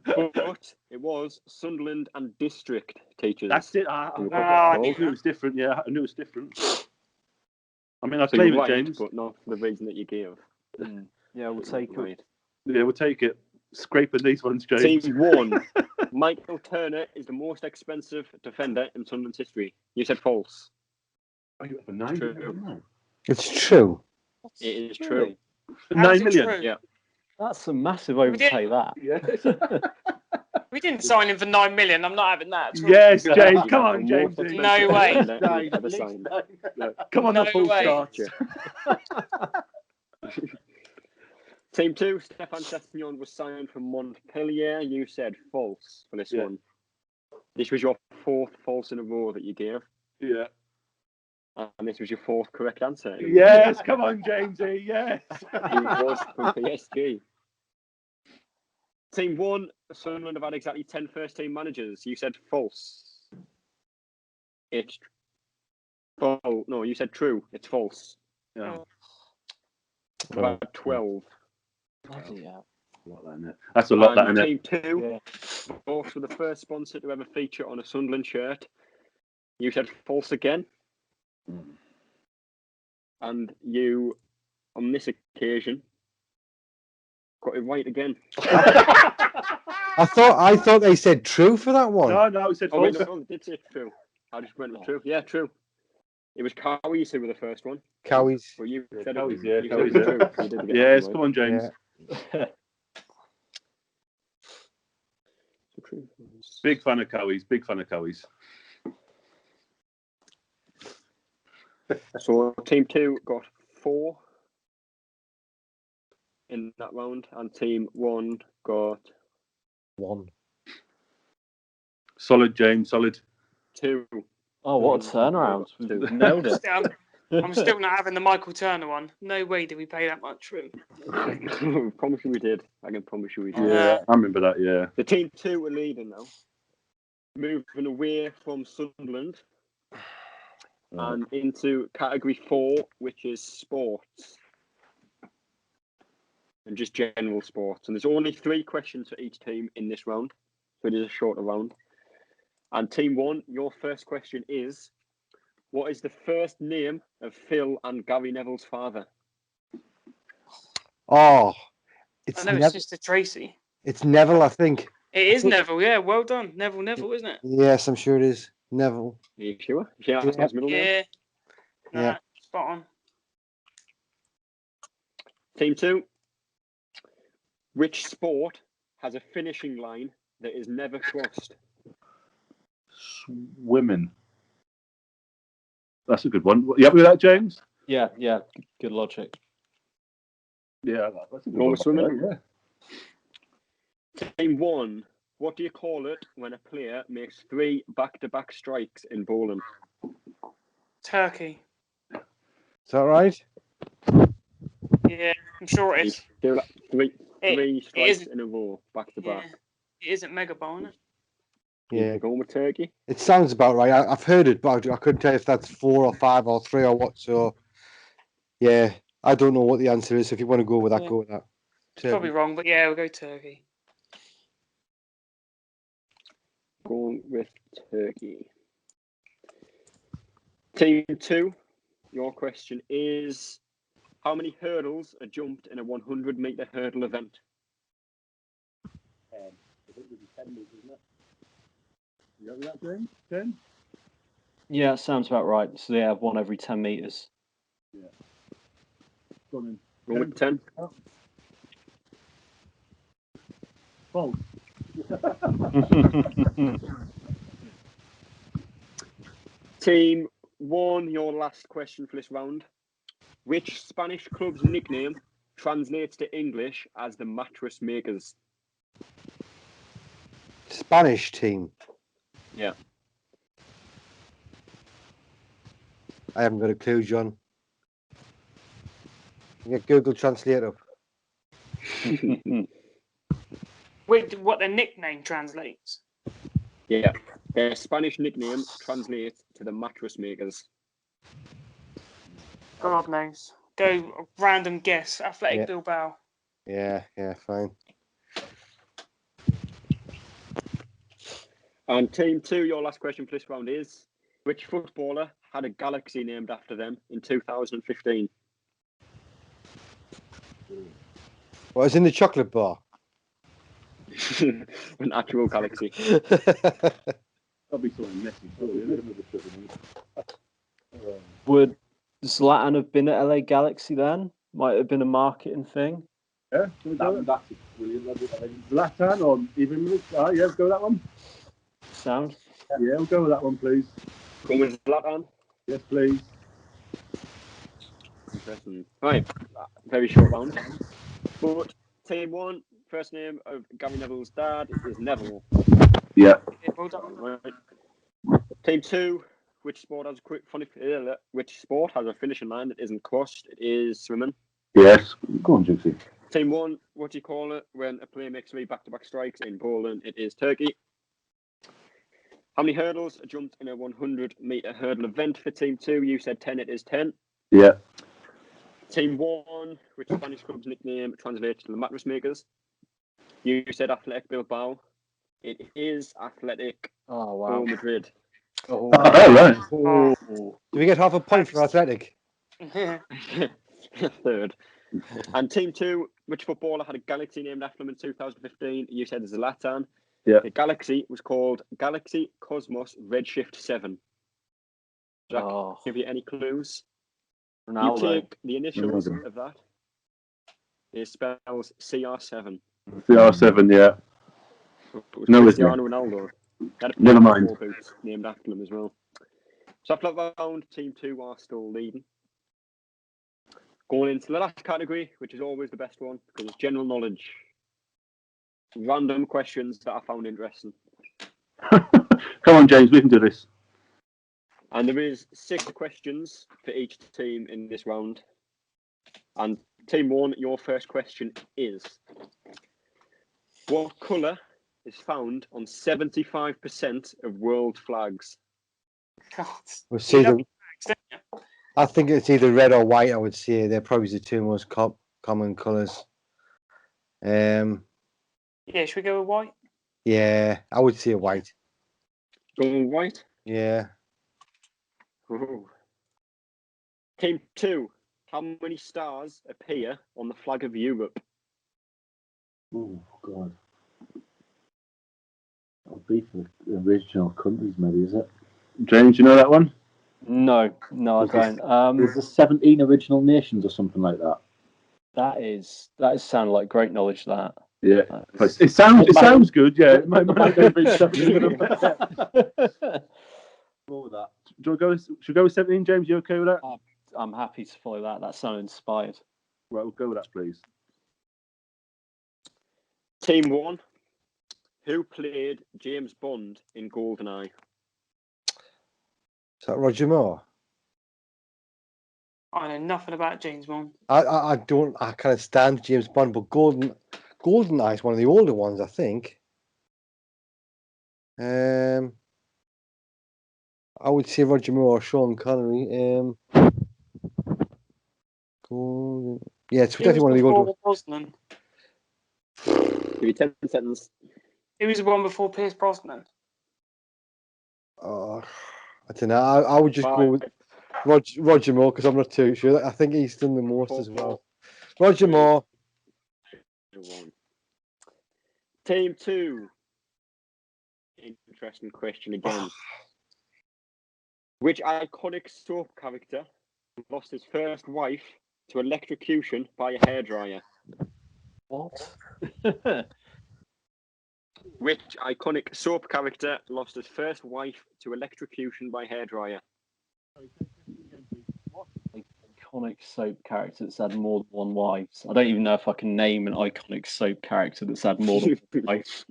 But it was Sunderland and District Teachers. that's it. I I knew knew it was different. Yeah, I knew it was different. I mean, I So claim you're it, right, James. but not for the reason that you gave. Yeah, we'll take it. Right. Yeah, we'll take it. Scraping these ones, James. Team 1, Michael Turner is the most expensive defender in Sunderland's history. You said false. Oh, you have a 9 True. It's true. It is true. 9 million. True? Yeah. That's a massive overpay, that. Yeah. We didn't sign him for 9 million. I'm not having that. Yes, James. You Come have on, the James. most No way. expensive defender you've ever signed. Come on, No the full way. starts. Team 2, Stefan Chassignon was signed from Montpellier. You said false for this one. This was your 4th false in a row that you gave. Yeah. And this was your 4th correct answer. Yes, come on, Jamesy. Yes. He was from PSG. Team 1, Sunderland have had exactly 10 first-team managers. You said false. It's false. No, you said true. It's false. Yeah. About 12. Bloody hell. That's a lot, that, And isn't it? Team 2, both were the first sponsor to ever feature on a Sunderland shirt. You said false again. And you, on this occasion, got it right again. I thought they said true for that one. No, it said Oh, wait, false. no, they did say true. I just went with true. Yeah, true. It was Cowies who were the first one. Cowies. But you said Cowies, it. yeah, You said Cowies, true. yeah. You did get Yes, that come on, James. Yeah. Big fan of Cowies. Big fan of Cowies. So Team 2 got 4 in that round, and Team 1 got 1. Solid, James. Solid. 2. Oh, what a turnaround. We've nailed it. I'm still not having the Michael Turner one. No way did we pay that much for him. I promise you we did. I can promise you we did. Yeah, I remember that. Yeah. The Team 2 are leading now, moving away from Sunderland and into category 4, which is sports and just general sports. And there's only 3 questions for each team in this round, so it is a shorter round. And Team 1, your first question is, what is the first name of Phil and Gary Neville's father? Oh, I know it's Sister Tracy. It's Neville, I think. It is Neville, yeah. Well done. Neville, isn't it? Yes, I'm sure it is. Neville. Are you sure? Yeah, that's his middle name. Yeah. Nah, spot on. Team 2, which sport has a finishing line that is never crossed? Swimming. That's a good one. You happy with that, James? Yeah. Good logic. Yeah, that's a good Go one. with swimming? Yeah. Team 1, what do you call it when a player makes 3 back-to-back strikes in bowling? Turkey. Is that right? Yeah, I'm sure it is. Do that 3 strikes isn't- in a row, back-to-back. Yeah. It isn't Mega Bowl, isn't it? Yeah. You're going with Turkey? It sounds about right. I've heard it, but I couldn't tell you if that's 4 or 5 or 3 or what. So, yeah, I don't know what the answer is. If you want to go with that, Yeah. go with that. Probably wrong, but yeah, we'll go Turkey. Going with Turkey. Team 2, your question is, how many hurdles are jumped in a 100-metre hurdle event? 10 meters, isn't it? You happy with that, James? 10? Yeah, sounds about right. So they have one every 10 metres. Yeah. Go on Going with 10. False. Team 1, your last question for this round. Which Spanish club's nickname translates to English as the Mattress Makers? Spanish team. Yeah. I haven't got a clue, John. Get Google Translate up. Wait, what their nickname translates? Yeah. Their Spanish nickname translates to the Mattress Makers. God knows. Go a random guess. Athletic Yeah. Bilbao. Yeah, fine. And team 2, your last question for this round is: which footballer had a galaxy named after them in 2015? Well, it's in the chocolate bar. An actual galaxy. That'll be something messy. Would Zlatan have been at LA Galaxy then? Might have been a marketing thing. Yeah, that's brilliant. Zlatan or even yeah, go with that one. Sound? Yeah, we'll go with that one, please. Go with Zlatan. Yes, please. Interesting. Right, very short round. But team 1, first name of Gary Neville's dad is Neville. Yeah. Well done. Right. Team 2, which sport has a finishing line that isn't crossed? It is swimming. Yes. Go on, Juicy. Team 1, what do you call it when a player makes 3 back-to-back strikes in bowling? It is turkey. How many hurdles are jumped in a 100-meter hurdle event for Team 2? You said 10, it is 10. Yeah. Team 1, which Spanish club's nickname translates to the Mattress Makers? You said Athletic Bilbao. It is Athletic Madrid. Oh, right. Do we get half a point for Athletic? Third. And Team 2, which footballer had a galaxy named after him in 2015? You said Zlatan. Yeah. The galaxy was called Galaxy Cosmos Redshift 7. Does that give you any clues? Ronaldo. You take the initials of that. It spells CR7. CR7, yeah. No, Cristiano Ronaldo. Never mind. Boots named after him as well. So after that round, Team 2 are still leading. Going into the last category, which is always the best one, because it's general knowledge. Random questions that I found interesting. Come on, James, we can do this. And there is 6 questions for each team in this round. And Team 1, your first question is: what colour is found on 75% of world flags? God. We'll see I think it's either red or white, I would say. They're probably the 2 most common colours. Yeah, should we go with white? Yeah, I would say white. Going white? Yeah. Ooh. Team 2, how many stars appear on the flag of Europe? Oh, God. That'll be for the original countries, maybe, is it? James, you know that one? No, I don't. Is there 17 original nations or something like that? That is sounding like great knowledge. That. Yeah. It sounds good. Yeah. It might be 17. Go with that. Should we go with 17, James? You okay with that? I'm happy to follow that. That sounds inspired. Right, we'll go with that, please. Team 1, who played James Bond in GoldenEye? Is that Roger Moore? I know nothing about James Bond. I kind of stand James Bond, but GoldenEye is one of the older ones, I think. I would say Roger Moore or Sean Connery. Yeah, it's definitely one of the older ones. Brosnan. Give you 10 seconds. Who was the one before Pierce Brosnan? I don't know. I would just go with Roger Moore because I'm not too sure. I think he's done the most as well. Roger Moore. Team 2. Interesting question again. Which iconic soap character lost his first wife to electrocution by a hairdryer? What? Which iconic soap character lost his first wife to electrocution by hairdryer? Iconic soap character that's had more than one wife. I don't even know if I can name an iconic soap character that's had more than one wife.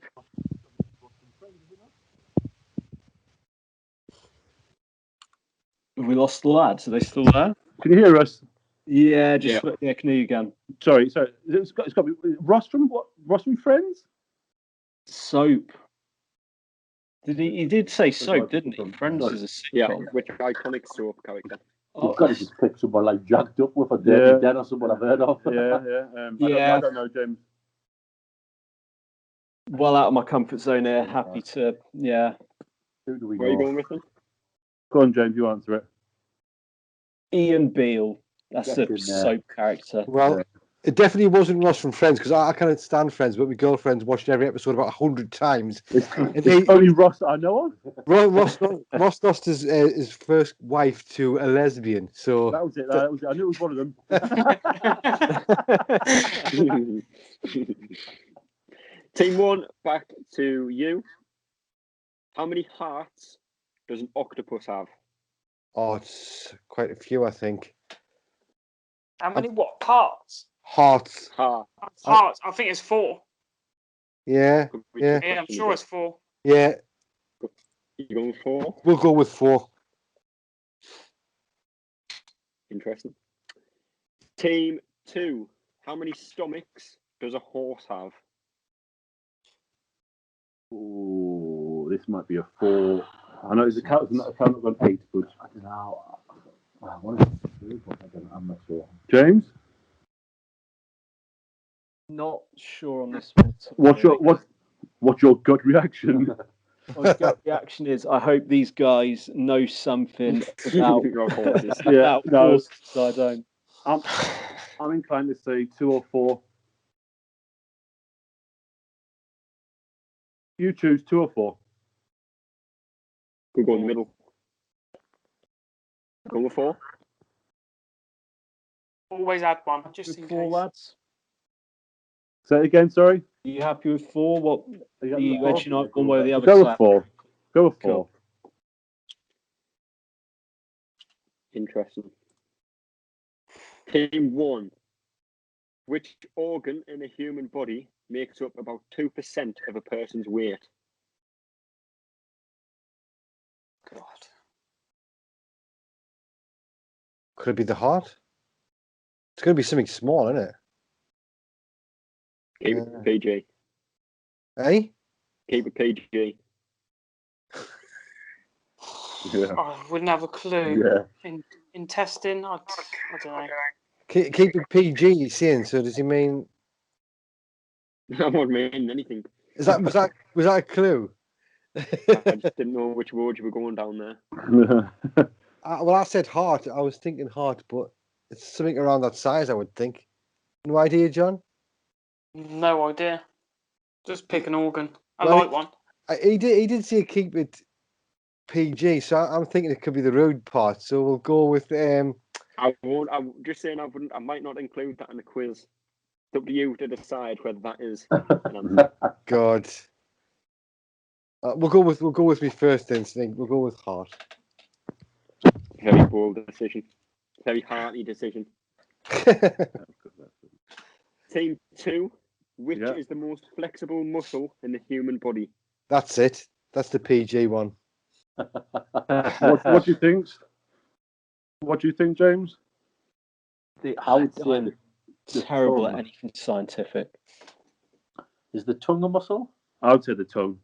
Have we lost the lads? Are they still there? Can you hear us? Yeah, just yeah, can hear you again. Sorry. It's got to be Ross from what? Ross from Friends? Soap. Did he did say soap, didn't he? Friends is a sitcom. Yeah, which iconic soap character? You've got to just pick someone like Jacked Up with a Dirty Dead or someone I've heard of. I don't know, James. Well out of my comfort zone here. Happy to, Who do we Where are you go? going with them? Go on, James. You answer it. Ian Beale. That's Get a in there. soap character. Well, it definitely wasn't Ross from Friends because I can't stand Friends, but my girlfriend's watched every episode about 100 times. It's only Ross that I know of. Ross lost his first wife to a lesbian, so That was it. I knew it was one of them. Team 1, back to you. How many hearts does an octopus have? oh, it's quite a few, I think. How many what parts? Hearts, Heart. Parts. I think it's 4. yeah, yeah, Yeah, I'm sure it's 4. yeah. You going with 4? We'll go with 4. Interesting. Team 2. How many stomachs does a horse have? Oh, this might be a 4. I know it's a count. Not a count of an 8, but I don't know. What is it? I'm not sure. James, Not sure on this one. what's your gut reaction? My gut reaction is I hope these guys know something about Horses. about no. horses, so I don't. I'm inclined to say 2 or 4. You choose 2 or 4. We'll go in the middle. Go with 4. Always add one, just in 4 case. lads. Say it again. Sorry. Are you happy with 4? What are you Four? edging up one way or the other? Go with 4. Go with 4. Cool. Interesting. Team 1. Which organ in a human body makes up about 2% of a person's weight? God. Could it be the heart? It's going to be something small, isn't it? Keep it PG. Eh? Keep it PG. Yeah. I wouldn't have a clue. Yeah. Intestine? I don't know. Keep it PG, you saying? So does he mean? I won't mean anything. Was that a clue? I just didn't know which road you were going down there. Well, I said heart. I was thinking heart, but it's something around that size, I would think. No idea, John? No idea. Just pick an organ. I Well, like one. He did say keep it PG, so I'm thinking it could be the rude part. So we'll go with I won't. I'm just saying I wouldn't. I might not include that in the quiz. It's up to you to decide whether that is an answer. God. We'll go with me first instinct. We'll go with heart. Very bold decision. Very hearty decision. Team 2. Which is the most flexible muscle in the human body? That's it. That's the PG one. What do you think? What do you think, James? I'm terrible at anything scientific. Is the tongue a muscle? I would say the tongue.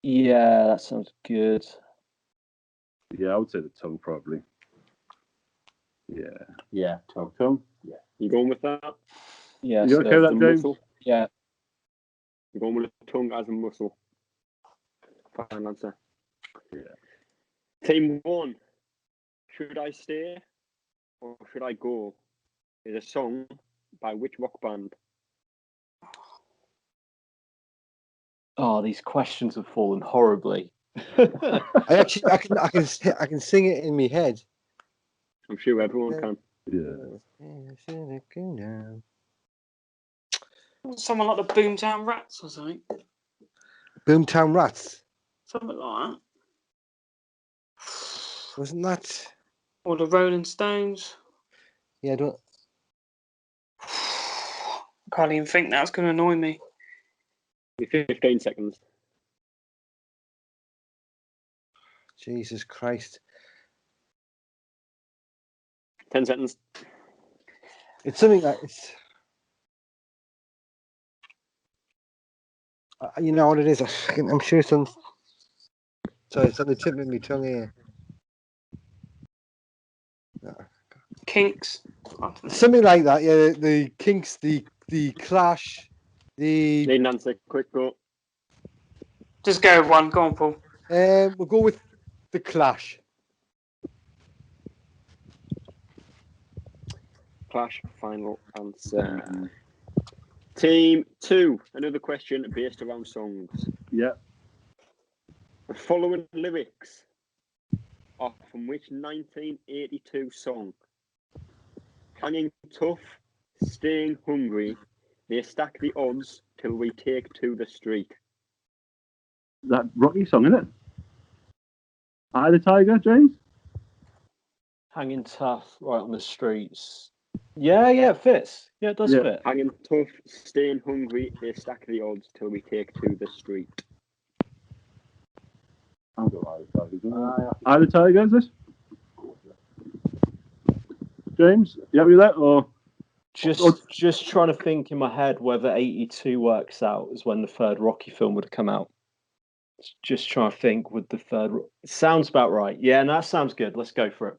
Yeah, that sounds good. Yeah, I would say the tongue probably. Yeah. Yeah, tongue. Tongue. Yeah. You going with that? Yeah. You okay with that, James? Muscle? Yeah. You're going with the tongue as a muscle. Final answer. Yeah. Team 1. Should I Stay or Should I Go? Is a song by which rock band? Oh, these questions have fallen horribly. I can sing it in my head. I'm sure everyone can. Yeah. Someone like the Boomtown Rats or something. Boomtown Rats. Something like that. Wasn't that? Or the Rolling Stones? Yeah, I don't. I can't even think now. It's going to annoy me. 15 seconds. Jesus Christ. 10 seconds. It's something like it's. You know what it is? I'm sure it's on. Sorry, it's on the tip of my tongue here. Kinks? Something like that. Yeah, the Kinks, the Clash, the. Need an answer. Quick go. Just go with one. Go on, Paul. We'll go with the Clash. Clash. Final answer. Team 2. Another question based around songs. Yeah. The following lyrics are from which 1982 song? Hanging tough, staying hungry, they stack the odds till we take to the street. That Rocky song, isn't it? Eye of the Tiger, James? Hanging tough, right on the streets. Yeah, it fits. Yeah, it does Yeah. fit. Hanging tough, staying hungry, they stack the odds till we take to the street. I'll go Eye of the Tiger. Eye of the Tiger, is this? James, you happy with that? Or Just trying to think in my head whether 82 works out as when the third Rocky film would have come out. Just trying to think with the third. It sounds about right. Yeah, no, that sounds good. Let's go for it.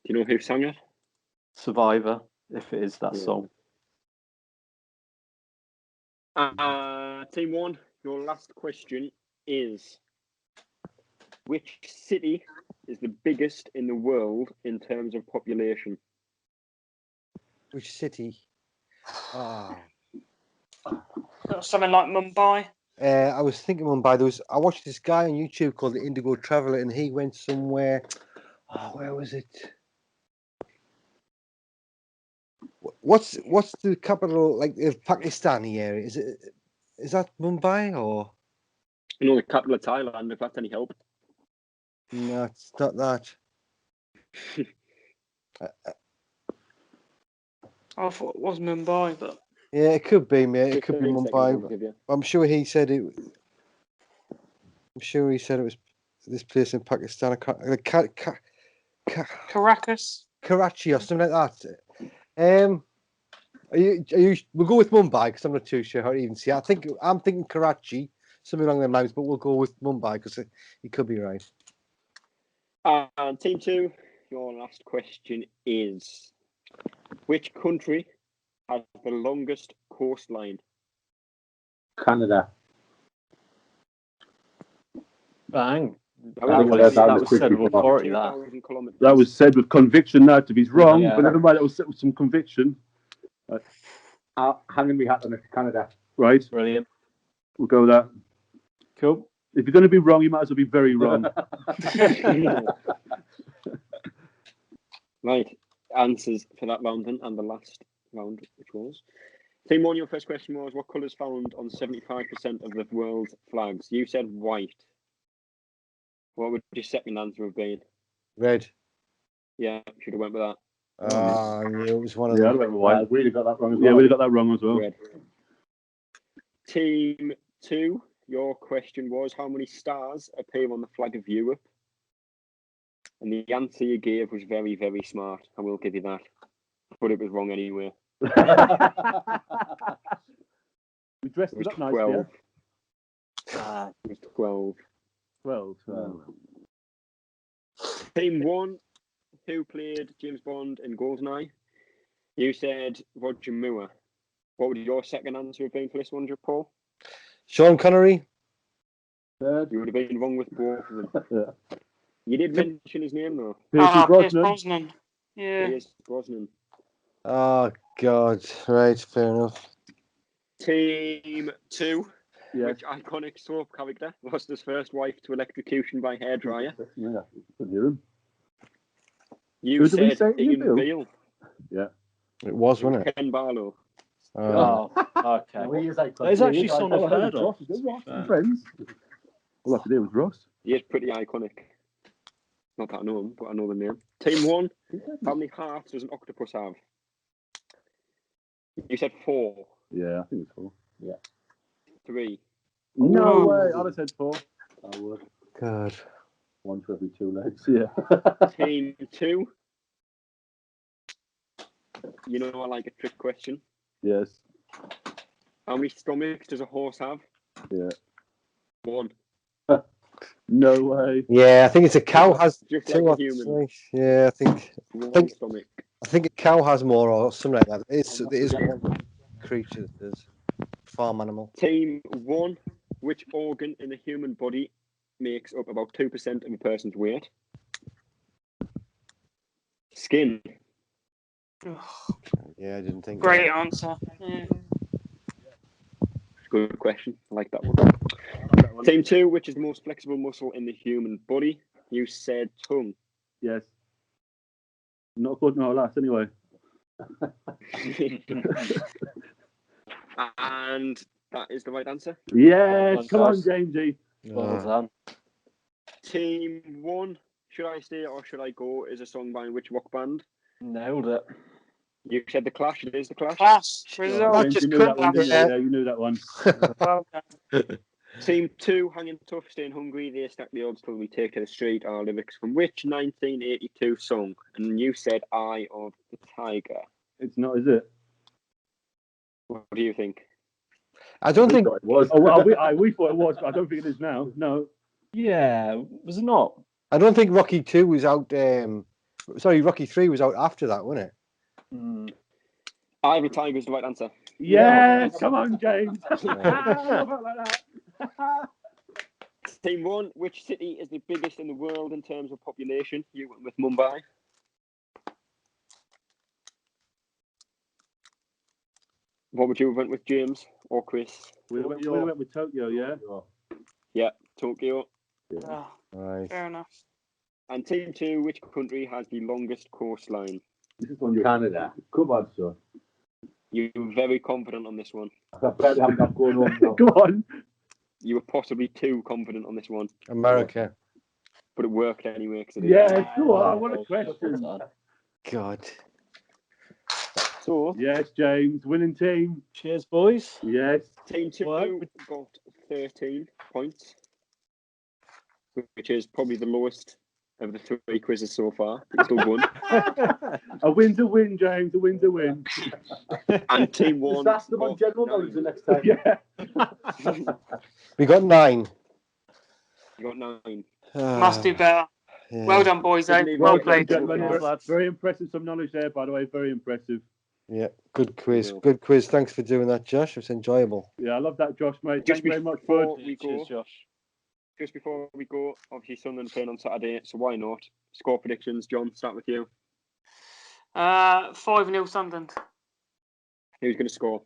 Do you know who sang it? Survivor, if it is that song. Team 1, your last question is: which city is the biggest in the world in terms of population? Which city? Something like Mumbai. I was thinking Mumbai. I watched this guy on YouTube called the Indigo Traveller, and he went somewhere. Where was it? What's the capital, like the Pakistani area? Is that Mumbai or? You know the capital of Thailand, if that's any help. No, it's not that. I thought it was Mumbai, but Yeah, it could be, mate. It could be 15 seconds I'll Mumbai. give you. I'm sure he said it. I'm sure he said it was this place in Pakistan. Caracas. Karachi or something like that. Are you? We'll go with Mumbai because I'm not too sure how to even see it. I'm thinking Karachi, something along them lines, but we'll go with Mumbai because he could be right. And Team 2, your last question is: which country has the longest coastline? Canada. Bang. That That was said with authority, that. 2,000 kilometers. that was said with conviction now to be wrong, Yeah. but never mind, that was said with some conviction. Hanging me hat on it, Canada. Right, Brilliant. we'll go with that. Cool. If you're going to be wrong, you might as well be very wrong. Right, answers for that round then, and the last round, which was Team 1. Your first question was: what colours found on 75% of the world's flags? You said white. What would your second answer have been? Red. Yeah, should have went with that. I knew it was one of Yeah, I them. remember why. I really got that wrong as Yeah, well. we got that wrong as well. Red. Team 2, your question was: how many stars appear on the flag of Europe? And the answer you gave was very, very smart. I will give you that. But it was wrong anyway. We dressed It was it up nice, 12. yeah? It was 12. 12. Team 1, who played James Bond in Goldeneye? You said Roger Moore. What would your second answer have been for this one, Paul? Sean Connery. You would have been wrong with both of them. Yeah. You did mention his name though. Pierce Brosnan. Yeah. Pierce Brosnan. Oh God! Right, fair enough. Team 2. Yeah. Which iconic soap character lost his first wife to electrocution by hairdryer? Yeah, could hear him. You Who did we said say? Ian Beale. Yeah. It was, wasn't it? Ken Barlow. Oh, okay. That is actually someone I've heard of. Friends. All I have to do was Ross. He is pretty iconic. Not that I know them, but I know the name. Team 1, how many hearts does an octopus have? You said 4. Yeah, I think it's 4. 3. No Ooh. way. I'd have said 4. I would. God. 1 for every 2 legs. Yeah. Team 2. You know, I like a trick question. Yes. How many stomachs does a horse have? Yeah. 1. No way. Yeah, I think it's a cow has Just 2 like a or human. 3. Yeah, I think 1 stomach. a cow has more or something like that. It is one creature that does. Farm animal. Team 1. Which organ in the human body makes up about 2% of a person's weight? Skin. Yeah, I didn't think. Great answer. Yeah. Good question. I like that one. Team 2. Which is the most flexible muscle in the human body? You said tongue. Yes. Not good, no last anyway. And that is the right answer. Yes. Come on, guys. Jamesy. Well done. Team 1. Should I Stay or Should I Go is a song by which rock band? Nailed it. You said The Clash. It is The Clash. Class. Oh, Result. James, just you knew that one, didn't you? yeah. Yeah, you knew that one. Well done. Team 2. Hanging Tough, Staying Hungry. They stack the odds till we take to the street. Are lyrics from which 1982 song? And you said Eye of the Tiger. It's not, is it? What do you think? I don't think. It was. Oh, well, we thought it was, but I don't think it is now. No. Yeah, was it not? I don't think Rocky 2 was out. Sorry, Rocky 3 was out after that, wasn't it? Mm. Eye of the Tiger is the right answer. Yes. Come on, James. Love it like that. Team 1. Which city is the biggest in the world in terms of population? You went with Mumbai. What would you have went with, James or Chris? We went with Tokyo, yeah? Yeah, Tokyo. Oh, Right. fair enough. And Team 2. Which country has the longest coastline? This is on Canada. Come on, son. You were very confident on this one. I bet I'm not going home now. Come on. You were possibly too confident on this one, America. but it worked anyway. Cause it is. Yes, come on. What a question. Well done. God. So, Yes, James. Winning team. Cheers, boys. Yes. Team 2 Well, got 13 points, which is probably the lowest of the 3 quizzes so far. But still won. A win's a win, James. A win's a win. And Team 1 Just ask them on got general 9. knowledge the next time. Yeah. We got 9. You got 9. Must do better. Yeah. Well done, boys. Eh? Didn't even Well look like played. it. Gentlemen, Cheers, lads. very impressive. Some knowledge there, by the way. Very impressive. Yeah, good quiz. Yeah. Good quiz. Thanks for doing that, Josh. It was enjoyable. Yeah, I love that, Josh, mate. Just Thank you very much, before bud. we Cheers, go, Josh. just before we go, obviously Sunderland playing on Saturday, so why not? Score predictions, John. Start with you. 5-0 Sunderland. Who's going to score?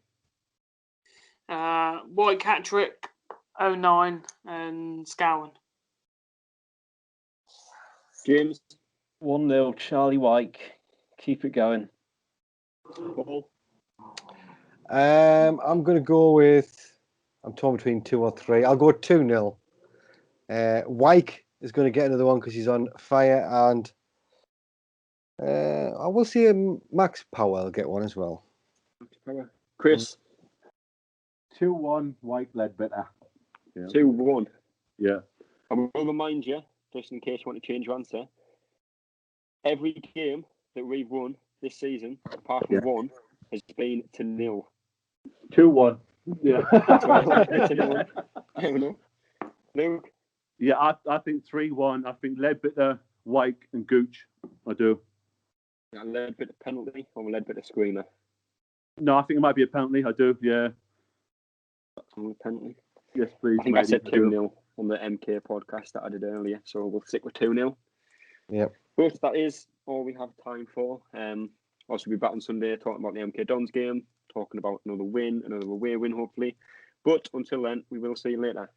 White Catrick, 09, and Scowen. James. 1-0, Charlie Wyke. Keep it going. Paul. I'm going to go with. I'm torn between 2 or 3. I'll go 2-0. Wyke is going to get another one because he's on fire, and I will see Max Powell get one as well. Chris. 2-1, White Ledbetter. Yeah. 2-1. Yeah. I will remind you, just in case you want to change your answer, every game that we've won this season, apart from one, has been to 0. 2-1. Yeah. That's why it's 2-1. I don't know. Luke. Yeah, I think 3-1. I think Ledbetter, Wyke, and Gooch. I do. A Ledbetter penalty or a Ledbetter screamer? No, I think it might be a penalty. I do. Yeah. Penalty. Yes, please. I think I said do. 2-0 on the MK podcast that I did earlier, so we'll stick with 2-0. Yep. But that is all we have time for. Also, we'll be back on Sunday talking about the MK Dons game, talking about another win, another away win, hopefully. But until then, we will see you later.